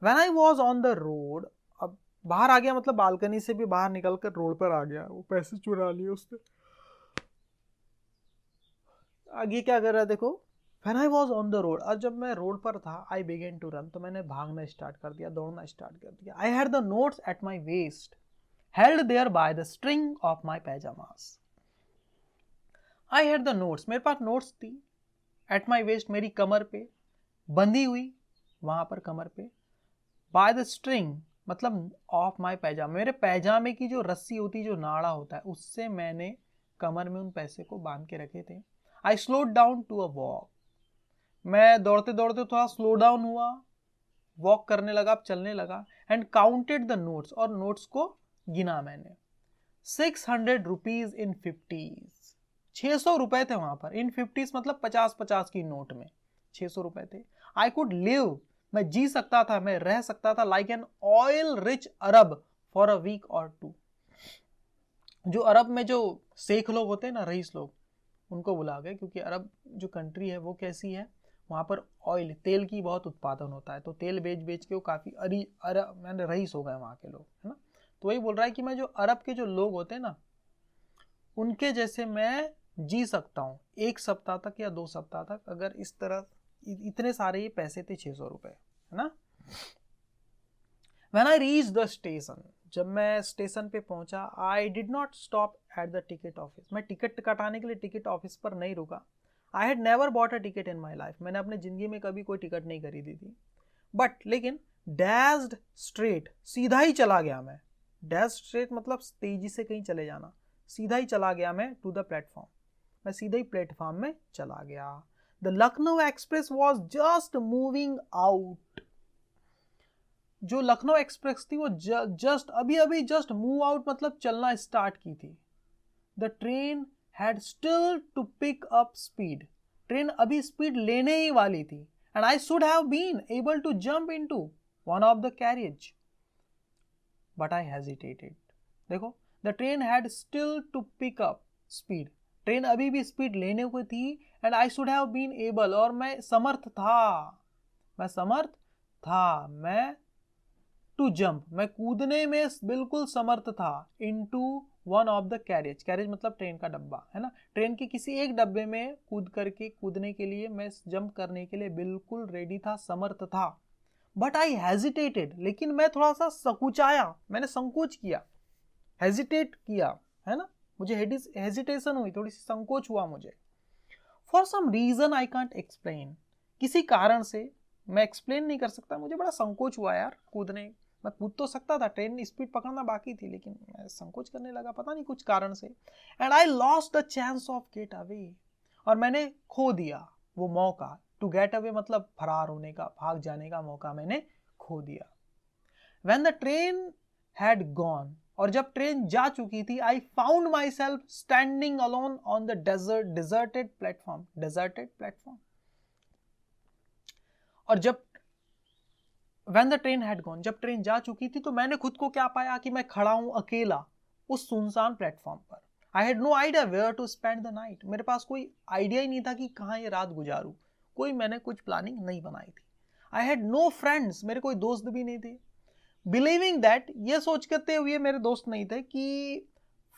When I was on the road, अब बाहर आ गया मतलब बालकनी से भी बाहर निकलकर रोड पर आ गया, वो पैसे चुरा लिए उसने। आगे क्या कर रहा है देखो, When I was on the road, और जब मैं रोड पर था, I began to run, तो मैंने भागना स्टार्ट कर दिया, दौड़ना स्टार्ट कर दिया। I had the notes at my waist, held there by the string of my pajamas. I had the notes, मेरे पास नोट्स थी, at my waist, मेरी कमर पे बंधी हुई, वहां पर कमर पे, by the string मतलब ऑफ माई पैजामा, मेरे पैजामे की जो रस्सी होती, जो नाड़ा होता है, उससे मैंने कमर में उन पैसे को बांध के रखे थे। I slowed down to a walk, मैं दौड़ते दौड़ते थोड़ा स्लो डाउन हुआ, वॉक करने लगा, चलने लगा। एंड काउंटेड द नोट्स, और नोट्स को गिना मैंने। 600 रुपीज इन 50s, 600 रुपए थे वहां पर, इन 50s मतलब 50-50 की नोट में 600 रुपए थे। आई कुड लिव, मैं जी सकता था, मैं रह सकता था, like an oil rich Arab for a week और टू। जो अरब में जो शेख लोग होते हैं ना, रईस लोग, उनको बुला गए, क्योंकि अरब जो कंट्री है वो कैसी है, वहाँ पर ऑयल, तेल की बहुत उत्पादन होता है, तो तेल बेच बेच के वो काफ़ी मैंने रईस हो गए वहाँ के लोग, है ना। तो वही बोल रहा है कि मैं जो अरब के जो लोग होते हैं ना, उनके जैसे मैं जी सकता हूँ 1 सप्ताह तक या 2 सप्ताह तक, अगर इस तरह इतने सारे ये पैसे थे, 600 रुपए, है ना। When I reached the station, जब मैं स्टेशन पे पहुंचा, I did not stop at the ticket office, मैं टिकट कटाने के लिए टिकट ऑफिस पर नहीं रुका। I had never bought a ticket in my life, मैंने अपने जिंदगी में कभी कोई टिकट नहीं खरीदी थी। बट लेकिन डैश्ड स्ट्रेट, सीधा ही चला गया मैं। डैश्ड स्ट्रेट मतलब तेजी से कहीं चले जाना, सीधा ही चला गया मैं टू द प्लेटफॉर्म, मैं सीधा ही प्लेटफॉर्म में चला गया। The Lucknow express was just moving out, जो लखनऊ एक्सप्रेस थी वो जस्ट अभी अभी जस्ट मूव आउट मतलब चलना स्टार्ट की थी। The train had still to pick up speed, train अभी स्पीड लेने ही वाली थी। And I should have been able to jump into one of the carriage, but I hesitated. देखो, the train had still to pick up speed, train अभी भी speed लेने को थी। And I should have been able, और मैं समर्थ था, मैं समर्थ था, मैं टू जंप, मैं कूदने में बिल्कुल समर्थ था, into one of the carriage, carriage मतलब ट्रेन का डब्बा, है ना, ट्रेन के किसी एक डब्बे में कूदने के लिए, मैं जंप करने के लिए बिल्कुल रेडी था, समर्थ था। बट आई हेजिटेटेड, लेकिन मैं थोड़ा सा सकुचाया, मैंने संकोच किया, हेजिटेट किया, है ना, मुझे हेजिटेशन हुई, थोड़ी सी संकोच हुआ मुझे। For some reason I can't explain, किसी कारण से मैं एक्सप्लेन नहीं कर सकता, मुझे बड़ा संकोच हुआ यार कूदने, मैं कूद तो सकता था, ट्रेन स्पीड पकड़ना बाकी थी, लेकिन मैं संकोच करने लगा, पता नहीं कुछ कारण से। And I lost the chance of get away, और मैंने खो दिया वो मौका, टू गेट अवे मतलब फरार होने का, भाग जाने का मौका मैंने खो दिया। When the train had gone, और जब ट्रेन जा चुकी थी, I found myself standing alone on the deserted platform. और जब when the train had gone, जब ट्रेन जा चुकी थी तो मैंने खुद को क्या पाया कि मैं खड़ा हूं अकेला उस सुनसान प्लेटफॉर्म पर. I had no idea where to spend the night. मेरे पास कोई आइडिया ही नहीं था कि कहाँ ये रात गुजारूं. मैंने कुछ प्लानिंग नहीं बनाई थी. I had no friends. मेरे कोई दोस्त भी नहीं थे. Believing that, ये सोच करते हुए मेरे दोस्त नहीं थे कि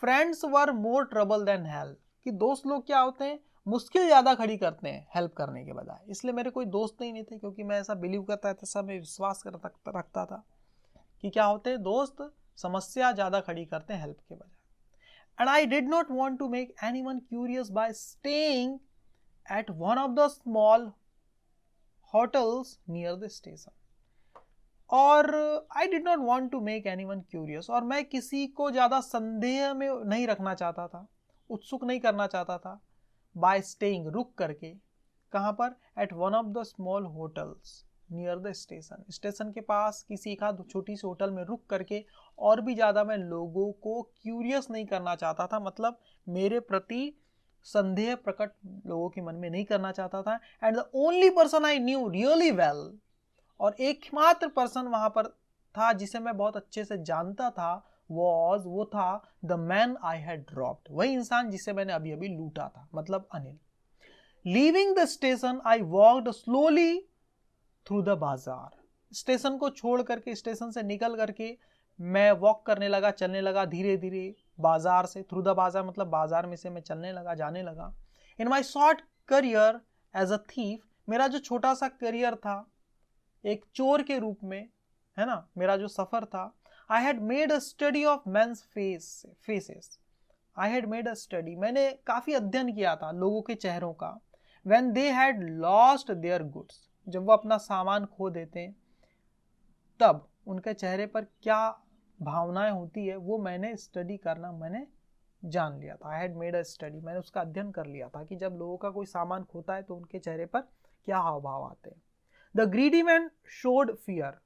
friends were more trouble than help. कि दोस्त लोग क्या होते हैं, मुश्किल ज़्यादा खड़ी करते हैं हेल्प करने के बजाय. इसलिए मेरे कोई दोस्त नहीं थे, क्योंकि मैं ऐसा बिलीव करता था, सब में विश्वास रखता था कि क्या होते हैं दोस्त, समस्या ज़्यादा खड़ी करते हैं हेल्प के बजाय. And I did not want to make anyone curious by staying at one of the small hotels near the station. और I did not want to make anyone curious, और मैं किसी को ज़्यादा संदेह में नहीं रखना चाहता था, उत्सुक नहीं करना चाहता था. by staying, रुक करके. कहाँ पर? at one of the small hotels near the station. Station के पास किसी एक छोटी सी होटल में रुक करके. और भी ज़्यादा मैं लोगों को क्यूरियस नहीं करना चाहता था, मतलब मेरे प्रति संदेह प्रकट लोगों के मन में नहीं करना चाहता था. And the only person I knew really well, और एकमात्र पर्सन वहां पर था जिसे मैं बहुत अच्छे से जानता था, वो था the man I had dropped, वही इंसान जिसे मैंने अभी अभी लूटा था, मतलब Anil. Leaving the station I walked slowly through the बाजार. स्टेशन को छोड़ करके, स्टेशन से निकल करके मैं वॉक करने लगा, चलने लगा धीरे धीरे बाजार से. थ्रू द बाजार मतलब बाजार में से मैं चलने लगा, जाने लगा. In my short career as a thief, मेरा जो छोटा सा करियर था एक चोर के रूप में, है ना, मेरा जो सफर था. I had made a study of men's faces. I had made a study, मैंने काफी अध्ययन किया था लोगों के चेहरों का. When they had lost their goods, जब वो अपना सामान खो देते हैं तब उनके चेहरे पर क्या भावनाएं होती है, वो मैंने स्टडी करना मैंने जान लिया था. I had made a study, मैंने उसका अध्ययन कर लिया था कि जब लोगों का कोई सामान खोता है तो उनके चेहरे पर क्या हाव भाव आते हैं. The greedy man showed fear,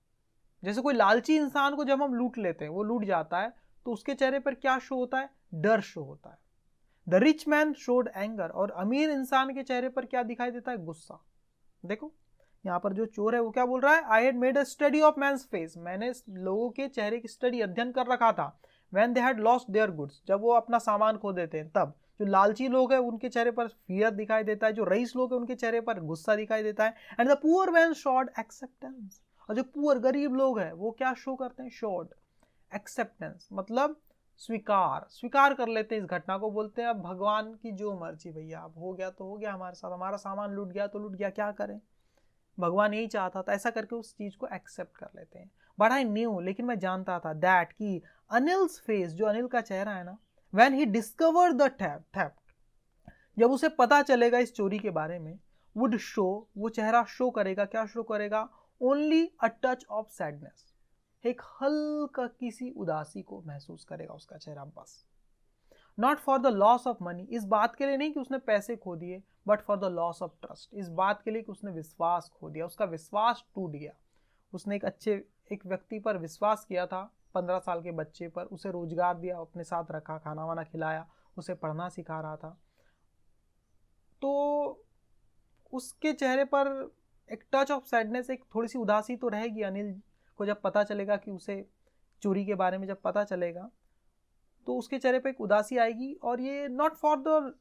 जैसे कोई लालची इंसान को जब हम लूट लेते हैं, वो लूट जाता है तो उसके चेहरे पर क्या शो होता है, डर शो होता है. The rich man showed anger, और अमीर इंसान के चेहरे पर क्या दिखाई देता है, गुस्सा. देखो यहाँ पर जो चोर है वो क्या बोल रहा है, I had made a study of man's face, मैंने लोगों के चेहरे की स्टडी अध्ययन कर रखा था. When they had lost their goods, जब वो अपना सामान खो देते हैं तब. जो लालची लोग हैं उनके चेहरे पर फियर दिखाई देता है, जो रईस लोग हैं उनके चेहरे पर गुस्सा दिखाई देता है. And the poor man showed acceptance, और जो पुअर गरीब लोग हैं वो क्या शो करते हैं, शोड एक्सेप्टेंस, मतलब स्वीकार कर लेते हैं इस घटना को. बोलते हैं अब भगवान की जो मर्जी भैया, अब हो गया तो हो गया हमारे साथ, हमारा सामान लूट गया तो लूट गया, क्या करें, भगवान यही चाहता था, ऐसा करके उस चीज को एक्सेप्ट कर लेते हैं. बट आई न्यू, लेकिन मैं जानता था दैट कि अनिल्स फेस, जो अनिल का चेहरा है ना, when he discovered the theft, जब उसे पता चलेगा इस चोरी के बारे में, वुड शो, वो चेहरा शो करेगा, क्या शो करेगा, only a touch of sadness, एक हल्का किसी उदासी को महसूस करेगा उसका चेहरा बस. Not for the loss of money, इस बात के लिए नहीं कि उसने पैसे खो दिए, but for the loss of trust, इस बात के लिए कि उसने विश्वास खो दिया, उसका विश्वास टूट गया. उसने एक व्यक्ति पर विश्वास किया था, 15 साल के बच्चे पर, उसे रोजगार दिया, अपने साथ रखा, खाना वाना खिलाया, उसे पढ़ना सिखा रहा था, तो उसके चेहरे पर एक टच ऑफ सैडनेस, एक थोड़ी सी उदासी तो रहेगी. अनिल को जब पता चलेगा कि उसे चोरी के बारे में जब पता चलेगा तो उसके चेहरे पे एक उदासी आएगी. और ये not for the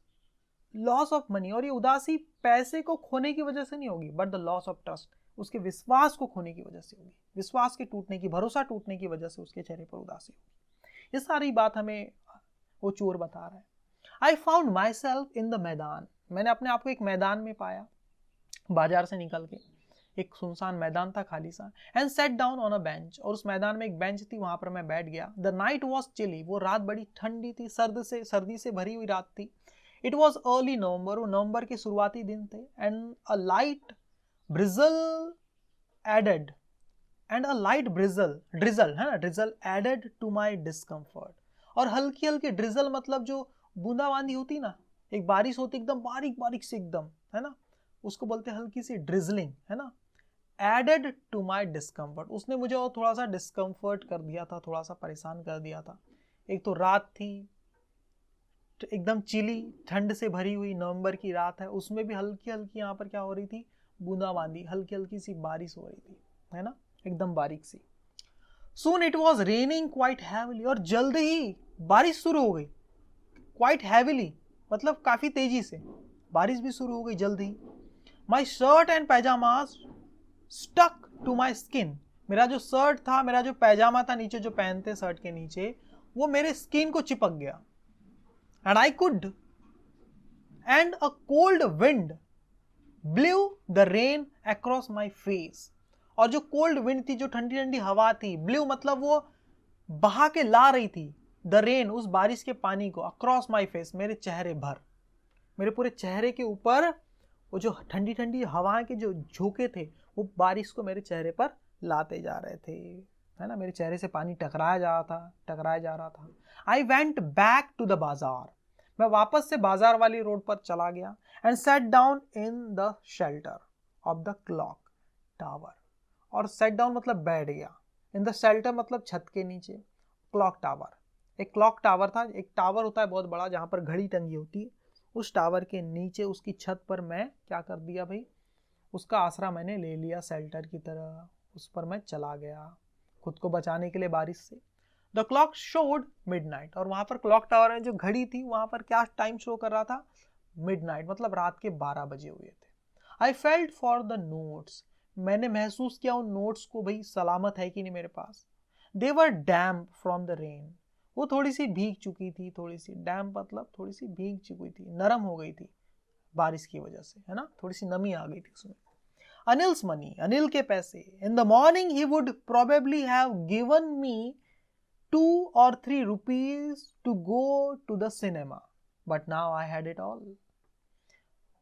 loss of money, और ये उदासी पैसे को खोने की वजह से नहीं होगी, but the loss of trust, उसके विश्वास को खोने की वजह से होगी, विश्वास के टूटने की, भरोसा टूटने की वजह से उसके चेहरे पर उदासी होगी. ये सारी बात हमें वो चोर बता रहा है. I found my self in the मैदान, मैंने अपने आप को एक मैदान में पाया, बाजार से निकल के एक सुनसान मैदान था खाली सा. And set down on a bench, और उस मैदान में एक बेंच थी, वहां पर मैं बैठ गया. द नाइट वॉज चिली, वो रात बड़ी ठंडी थी, सर्दी से भरी हुई रात थी. इट वॉज अर्ली नवंबर, वो नवंबर के शुरुआती दिन थे. And a light drizzle added, drizzle है ना, drizzle added to my discomfort. और हल्की हल्की ड्रिजल मतलब जो बूंदाबांदी होती ना, एक बारिश होती एकदम बारीक बारीक से एकदम, है ना, उसको बोलते हैं हल्की सी ड्रिजलिंग, है ना. एडेड टू माई डिस्कम्फर्ट, उसने मुझे और थोड़ा सा डिस्कम्फर्ट कर दिया था, थोड़ा सा परेशान कर दिया था। एक तो रात थी एकदम चिली, ठंड से भरी हुई नवंबर की रात है, उसमें भी हल्की हल्की यहाँ पर क्या हो रही थी, बूंदाबांदी, हल्की हल्की सी बारिश हो रही थी, है ना, एकदम बारीक सी। Soon it was raining quite heavily, और जल्द ही बारिश शुरू हो गई। Quite heavily मतलब काफी तेजी से बारिश भी शुरू हो गई जल्द ही। My shirt and pajamas stuck to my skin, मेरा जो शर्ट था, मेरा जो पैजामा था नीचे जो पहनते शर्ट के नीचे, वो मेरे स्किन को चिपक गया। And I could, and a cold wind blew the rain across my face, और जो कोल्ड विंड थी, जो ठंडी ठंडी हवा थी, ब्लू मतलब वो बहा के ला रही थी, द रेन उस बारिश के पानी को, अक्रॉस माई फेस मेरे चेहरे भर, मेरे पूरे चेहरे के ऊपर वो जो ठंडी ठंडी हवा के जो झोंके थे वो बारिश को मेरे चेहरे पर लाते जा रहे थे, है ना, मेरे चेहरे से पानी टकराया जा रहा था। I went back to the bazaar, मैं वापस से बाजार वाली रोड पर चला गया। And set down in the shelter of the clock tower, और सेट डाउन मतलब बैठ गया, इन द शेल्टर मतलब छत के नीचे, क्लॉक टावर, एक क्लॉक टावर था, एक टावर होता है बहुत बड़ा जहाँ पर घड़ी टंगी होती है, उस टावर के नीचे उसकी छत पर मैं क्या कर दिया भाई, उसका आसरा मैंने ले लिया शेल्टर की तरह, उस पर मैं चला गया खुद को बचाने के लिए बारिश से। द क्लॉक शोड मिडनाइट, और वहाँ पर क्लॉक टावर में जो घड़ी थी वहाँ पर क्या टाइम शो कर रहा था, मिडनाइट मतलब रात के 12 बजे हुए थे। I felt for the notes, मैंने महसूस किया उन नोट्स को, भाई सलामत है कि नहीं मेरे पास। दे वर डैम्प फ्रॉम द रेन, वो थोड़ी सी भीग चुकी थी, थोड़ी सी डैम्प मतलब थोड़ी सी भीग चुकी थी, नरम हो गई थी बारिश की वजह से, है ना, थोड़ी सी नमी आ गई थी उसमें। अनिल्स मनी, अनिल के पैसे, इन the morning he would probably have given me 2 or 3 rupees to go to the cinema, but now I had it all.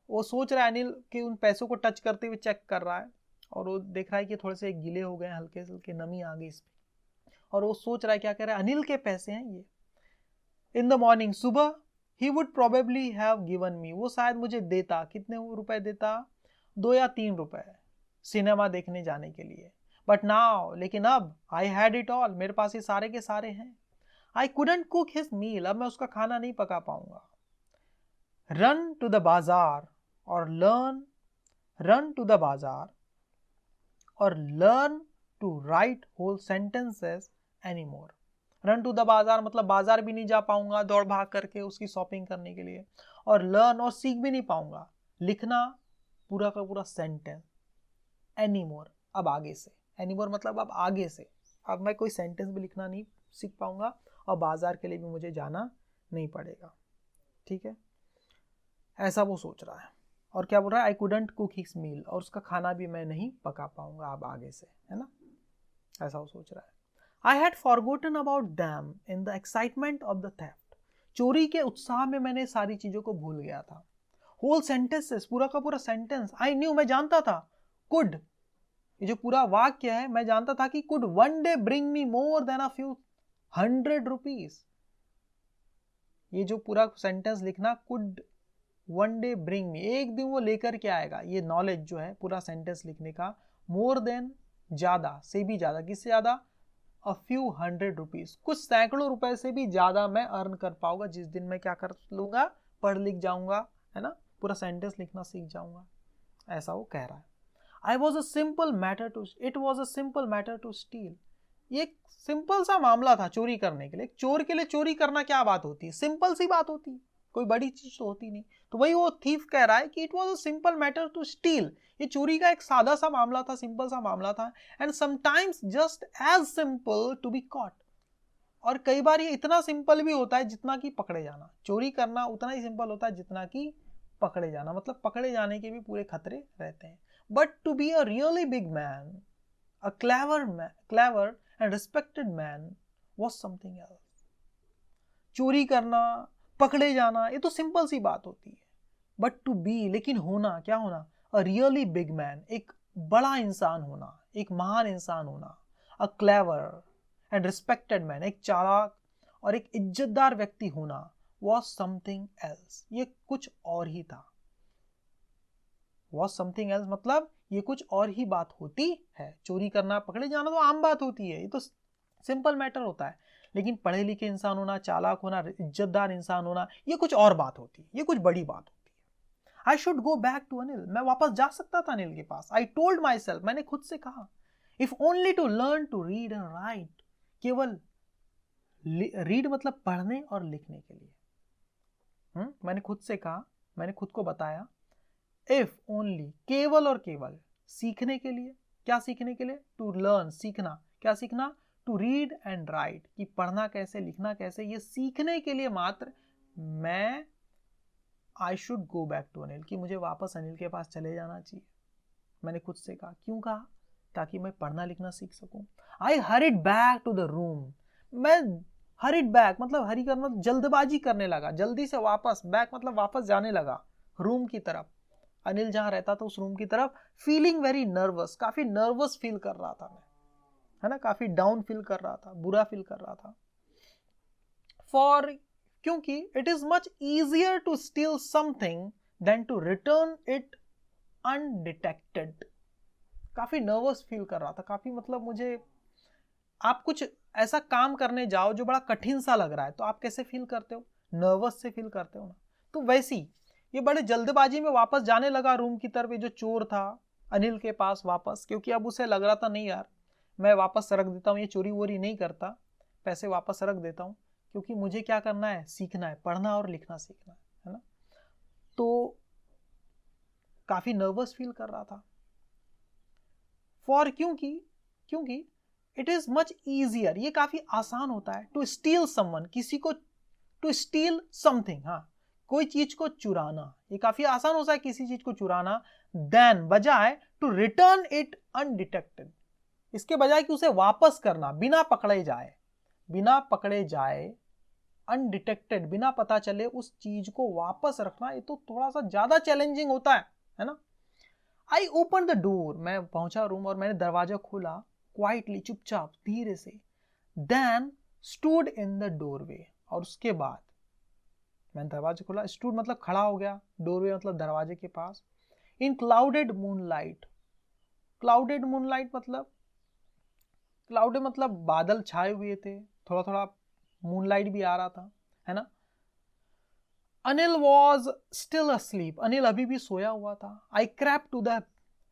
वो सोच रहा है अनिल कि उन पैसों को टच करते हुए चेक कर रहा है, और वो देख रहा है कि थोड़े से गीले हो गए, हल्के से हल्के नमी आ गई इसमें, और वो सोच रहा है क्या कह रहा है, अनिल के पैसे हैं ये। इन द मॉर्निंग, सुबह, he would probably have given me, वो शायद मुझे देता, कितने रुपए देता, 2 या 3 रुपए सिनेमा देखने जाने के लिए। बट नाउ, लेकिन अब, आई हैड इट ऑल, मेरे पास ये सारे के सारे हैं। I couldn't cook his meal, अब मैं उसका खाना नहीं पका पाऊंगा। रन टू द बाजार और learn, run to the bazaar और learn to write whole sentences any more. Run to the bazaar मतलब बाजार भी नहीं जा पाऊंगा दौड़ भाग करके उसकी शॉपिंग करने के लिए, और लर्न और सीख भी नहीं पाऊंगा लिखना पूरा का पूरा सेंटेंस, एनी मोर अब आगे से, एनी मोर मतलब अब आगे से, अब मैं कोई सेंटेंस भी लिखना नहीं सीख पाऊंगा, और बाजार के लिए भी मुझे जाना नहीं पड़ेगा। ठीक है, ऐसा वो सोच रहा है। और क्या बोल रहा है, I couldn't cook his meal, और उसका खाना भी मैं नहीं पका पाऊंगा अब आगे से, है ना, ऐसा वो सोच रहा है। I had forgotten about them in the excitement of the theft, चोरी के उत्साह में मैंने सारी चीजों को भूल गया था। होल सेंटेंसेस, पूरा का पूरा सेंटेंस, आई न्यू, मैं जानता था, कुड, ये जो पूरा वाक्य है मैं जानता था कि could one day bring me more than a few 100 rupees, ये जो पूरा सेंटेंस लिखना, could one day bring me, एक दिन वो लेकर के आएगा, ये नॉलेज जो है पूरा सेंटेंस लिखने का, मोर देन ज्यादा से भी ज्यादा, किससे ज्यादा, अ फ्यू 100 रुपीज, कुछ सैकड़ों रुपए से भी ज्यादा मैं अर्न कर पाऊंगा जिस दिन मैं क्या कर लूंगा, पढ़ लिख जाऊंगा, है ना, पूरा सेंटेंस लिखना सीख जाऊंगा, ऐसा वो कह रहा है। I was a simple matter to, it was a simple matter to steal, ये एक सिंपल सा मामला था चोरी करने के लिए, चोर के लिए चोरी करना क्या बात होती है, सिंपल सी बात होती है, कोई बड़ी चीज तो होती नहीं। तो वही वो थीफ कह रहा है कि it was a simple matter to steal, ये चोरी का एक सादा सा मामला था, सिंपल सा मामला था, and sometimes just as simple to be caught, और कई बार ये इतना सिंपल भी होता है जितना कि पकड़े जाना, चोरी करना उतना ही सिंपल होता है जितना कि पकड़े जाना, मतलब पकड़े जाने के भी पूरे खतरे रहते हैं। But to be a really big man, a clever and respected man was something else, चोरी करना, पकड़े जाना, ये तो सिंपल सी बात होती है, बट टू बी, लेकिन होना, क्या होना, अ रियली बिग मैन, एक बड़ा इंसान होना, एक महान इंसान होना, अ क्लेवर एंड रिस्पेक्टेड मैन, एक चालाक और एक इज्जतदार व्यक्ति होना, वॉज समथिंग एल्स, ये कुछ और ही था। वॉज समथिंग एल्स मतलब ये कुछ और ही बात होती है। चोरी करना, पकड़े जाना तो आम बात होती है, ये तो सिंपल मैटर होता है। लेकिन पढ़े लिखे इंसान होना, चालाक होना, इज्जतदार इंसान होना, ये कुछ और बात होती है, ये कुछ बड़ी बात होती है। I should go back to Anil, मैं वापस जा सकता था अनिल के पास। आई टोल्ड माई सेल्फ, मैंने खुद से कहा, if only to learn to read and write, केवल रीड मतलब पढ़ने और लिखने के लिए। मैंने खुद से कहा, मैंने खुद को बताया, इफ ओनली, केवल और केवल, सीखने के लिए। क्या सीखने के लिए? टू लर्न, सीखना। क्या सीखना? टू रीड एंड राइट, कि पढ़ना कैसे, लिखना कैसे, ये सीखने के लिए मात्र मैं I should go back to Anil, कि मुझे वापस अनिल के पास चले जाना चाहिए। मैंने खुद से कहा। क्यों कहा? ताकि मैं पढ़ना लिखना सीख सकूं। I hurried back to the room, मैं हरिड बैक मतलब हरी करना जल्दबाजी करने लगा, जल्दी से वापस, बैक मतलब वापस जाने लगा रूम की तरफ, अनिल जहां रहता था उस रूम की तरफ। फीलिंग वेरी नर्वस, काफी नर्वस फील कर रहा था मैं, है ना, काफी डाउन फील कर रहा था, बुरा फील कर रहा था। फॉर, क्योंकि it is much easier to steal something than to return it undetected. काफी नर्वस फील कर रहा था, काफी मतलब मुझे, आप कुछ ऐसा काम करने जाओ जो बड़ा कठिन सा लग रहा है तो आप कैसे फील करते हो? नर्वस से फील करते हो ना। तो वैसी ये बड़े जल्दबाजी में वापस जाने लगा रूम की तरफ, ये जो चोर था अनिल के पास वापस, क्योंकि अब उसे लग रहा था नहीं यार, मैं वापस रख देता हूँ, ये चोरी वोरी नहीं करता, पैसे वापस रख देता हूँ, क्योंकि मुझे क्या करना है, सीखना है, पढ़ना और लिखना सीखना है ना। तो काफी नर्वस फील कर रहा था। फॉर, क्योंकि इट इज मच ईजियर, ये काफी आसान होता है, टू स्टील समवन, किसी को, टू स्टील समथिंग, हाँ, कोई चीज को चुराना, ये काफी आसान होता है किसी चीज को चुराना, देन, बजाय, टू रिटर्न इट अनडिटेक्टेड, इसके बजाय कि उसे वापस करना बिना पकड़े जाए, बिना पकड़े जाए, अनडिटेक्टेड, बिना पता चले उस चीज को वापस रखना, ये तो थोड़ा सा ज्यादा चैलेंजिंग होता है ना। आई ओपन द डोर, मैं पहुंचा रूम और मैंने दरवाजा खोला, क्वाइटली, चुपचाप, धीरे से। Then stood in the doorway, और उसके बाद मैंने दरवाजा खोला, स्टूड मतलब खड़ा हो गया, डोरवे मतलब दरवाजे के पास। इन क्लाउडेड मूनलाइट, क्लाउडेड मूनलाइट मतलब, क्लाउडेड मतलब बादल छाए हुए थे, थोड़ा थोड़ा मूनलाइट भी आ रहा था, है ना। Anil was still asleep, Anil अभी भी सोया हुआ था। I crept to the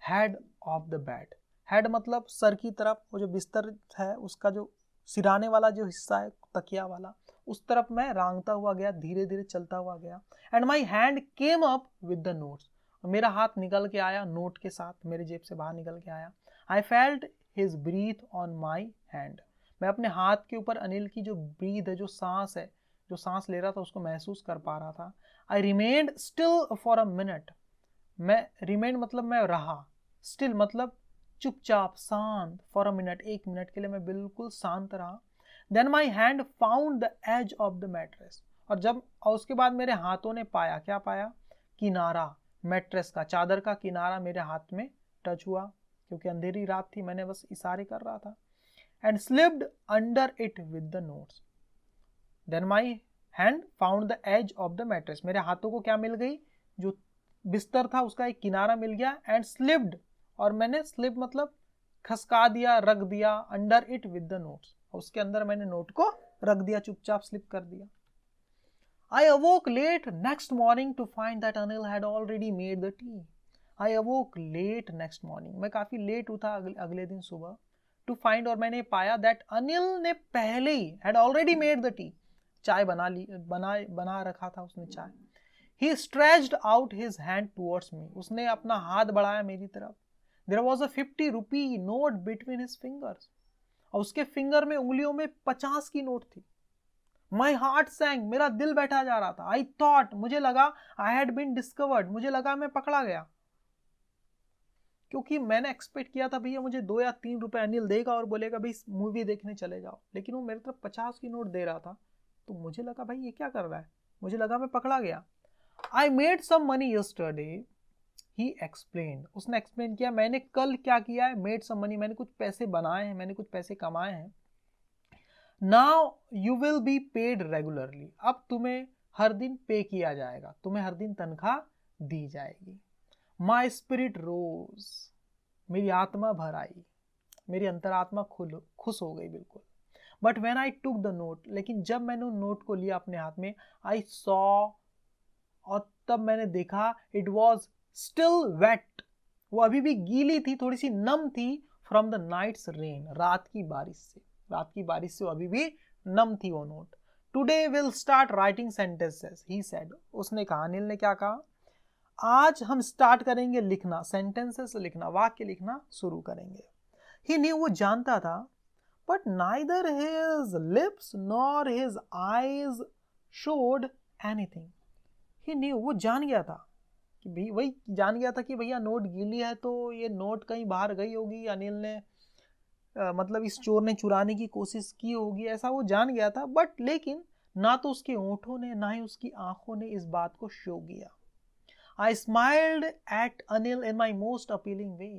head of the bed, head मतलब सर की तरफ, वो जो बिस्तर है उसका जो सिराने वाला जो हिस्सा है, तकिया वाला, उस तरफ मैं रांगता हुआ गया, धीरे धीरे चलता हुआ गया। And my hand came up with the notes, मेरा हाथ निकल के आया नोट के साथ, मेरे जेब से बाहर निकल के आया। I felt his breath on my hand, मैं अपने हाथ के ऊपर अनिल की जो ब्रीथ है, जो सांस है, जो सांस ले रहा था उसको महसूस कर पा रहा था। I remained still for a minute, मैं रिमेन्ड मतलब मैं रहा, स्टिल मतलब चुपचाप, शांत, फॉर अ मिनट, एक मिनट के लिए मैं बिल्कुल शांत रहा। Then my hand found the edge of the mattress, और उसके बाद मेरे हाथों ने पाया, क्या पाया? किनारा, मैट्रेस का, चादर का किनारा मेरे हाथ में टच हुआ, क्योंकि अंधेरी रात थी, मैंने बस इशारे कर रहा था। And slipped under it with the notes, then my hand found the edge of the mattress, मेरे हाथों को क्या मिल गई? जो बिस्तर था उसका एक किनारा मिल गया। एंड स्लिप्ड, और मैंने स्लिप मतलब खसका दिया, रख दिया, under it with the notes, उसके अंदर मैंने नोट को रख दिया, चुपचाप स्लिप कर दिया। I awoke late next morning to find that Anil had already made the tea. I awoke late next morning, मैं काफी लेट उठा अगले दिन सुबह, to find, और मैंने पाया, that अनिल ने पहले ही had already made the tea, चाय बना रखा था उसने चाय। He stretched out his hand towards me, उसने अपना हाथ बढ़ाया मेरी तरफ। There was a 50 rupee note between his fingers, और उसके फिंगर में, उंगलियों में 50 की नोट थी। माई हार्ट सैंक, मेरा दिल बैठा जा रहा था। आई थॉट, मुझे लगा, आई हैड बीन डिस्कवर्ड, मुझे लगा मैं पकड़ा गया, क्योंकि मैंने एक्सपेक्ट किया था भैया मुझे 2 या 3 रुपए अनिल देगा और बोलेगा भाई मूवी देखने चले जाओ, लेकिन वो मेरे तरफ 50 की नोट दे रहा था, तो मुझे लगा भाई ये क्या कर रहा है, मुझे लगा मैं पकड़ा गया। I made some money yesterday, he explained, उसने एक्सप्लेन किया, मैंने कल क्या किया है, मेड सम मनी, मैंने कुछ पैसे बनाए हैं, मैंने कुछ पैसे कमाए हैं। Now you will be paid regularly, अब तुम्हें हर दिन पे किया जाएगा, तुम्हें हर दिन तनख्वाह दी जाएगी। माई स्पिरिट रोज, मेरी आत्मा भर आई, मेरी अंतरात्मा खुश हो गई बिल्कुल। But when I took the note, लेकिन जब मैंने नोट को लिया अपने हाथ में, आई सॉ, और तब मैंने देखा, इट वॉज स्टिल वेट, वो अभी भी गीली थी, थोड़ी सी नम थी, फ्रॉम द नाइट्स रेन, रात की बारिश से, रात की बारिश से वो अभी भी नम थी वो note. Today will start writing sentences, he said, उसने कहा, अनिल ने क्या कहा, आज हम स्टार्ट करेंगे लिखना, सेंटेंसेस लिखना, वाक्य लिखना शुरू करेंगे। ही न्यू, वो जानता था, but neither his lips nor his eyes showed anything. He new, वो जान गया था कि भाई, वही जान गया था कि भैया नोट गीली है तो ये नोट कहीं बाहर गई होगी, अनिल ने मतलब इस चोर ने चुराने की कोशिश की होगी, ऐसा वो जान गया था। बट लेकिन ना तो उसके होंठों ने ना ही उसकी आंखों ने इस बात को शो किया। I smiled at Anil in my most appealing way,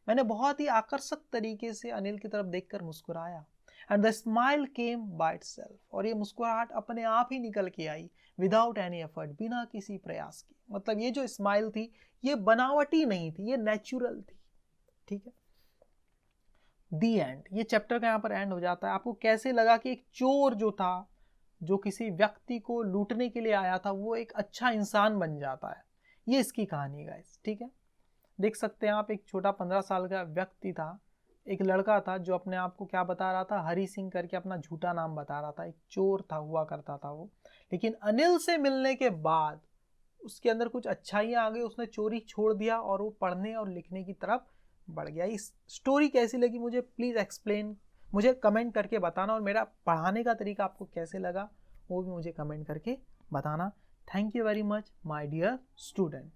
मैंने बहुत ही आकर्षक तरीके से अनिल की तरफ देखकर मुस्कुराया। And the smile came by itself, और ये मुस्कुराहट अपने आप ही निकल के आई, विदाउट एनी एफर्ट, बिना किसी प्रयास के। मतलब ये जो स्माइल थी ये बनावटी नहीं थी, ये नेचुरल थी। ठीक है, दी एंड, ये चैप्टर का यहाँ पर एंड हो जाता है। आपको कैसे लगा कि एक चोर जो था, जो किसी व्यक्ति को लूटने के लिए आया था, वो एक अच्छा इंसान बन जाता है, ये इसकी कहानी है गाइस। ठीक है, देख सकते हैं आप, एक छोटा 15 साल का व्यक्ति था, एक लड़का था जो अपने आप को क्या बता रहा था, हरी सिंह करके अपना झूठा नाम बता रहा था, एक चोर था, हुआ करता था वो। लेकिन अनिल से मिलने के बाद उसके अंदर कुछ अच्छाइयाँ आ गई, उसने चोरी छोड़ दिया और वो पढ़ने और लिखने की तरफ बढ़ गया। इस स्टोरी कैसी लगी मुझे प्लीज़ एक्सप्लेन, मुझे कमेंट करके बताना, और मेरा पढ़ाने का तरीका आपको कैसे लगा वो भी मुझे कमेंट करके बताना। Thank you very much my dear student.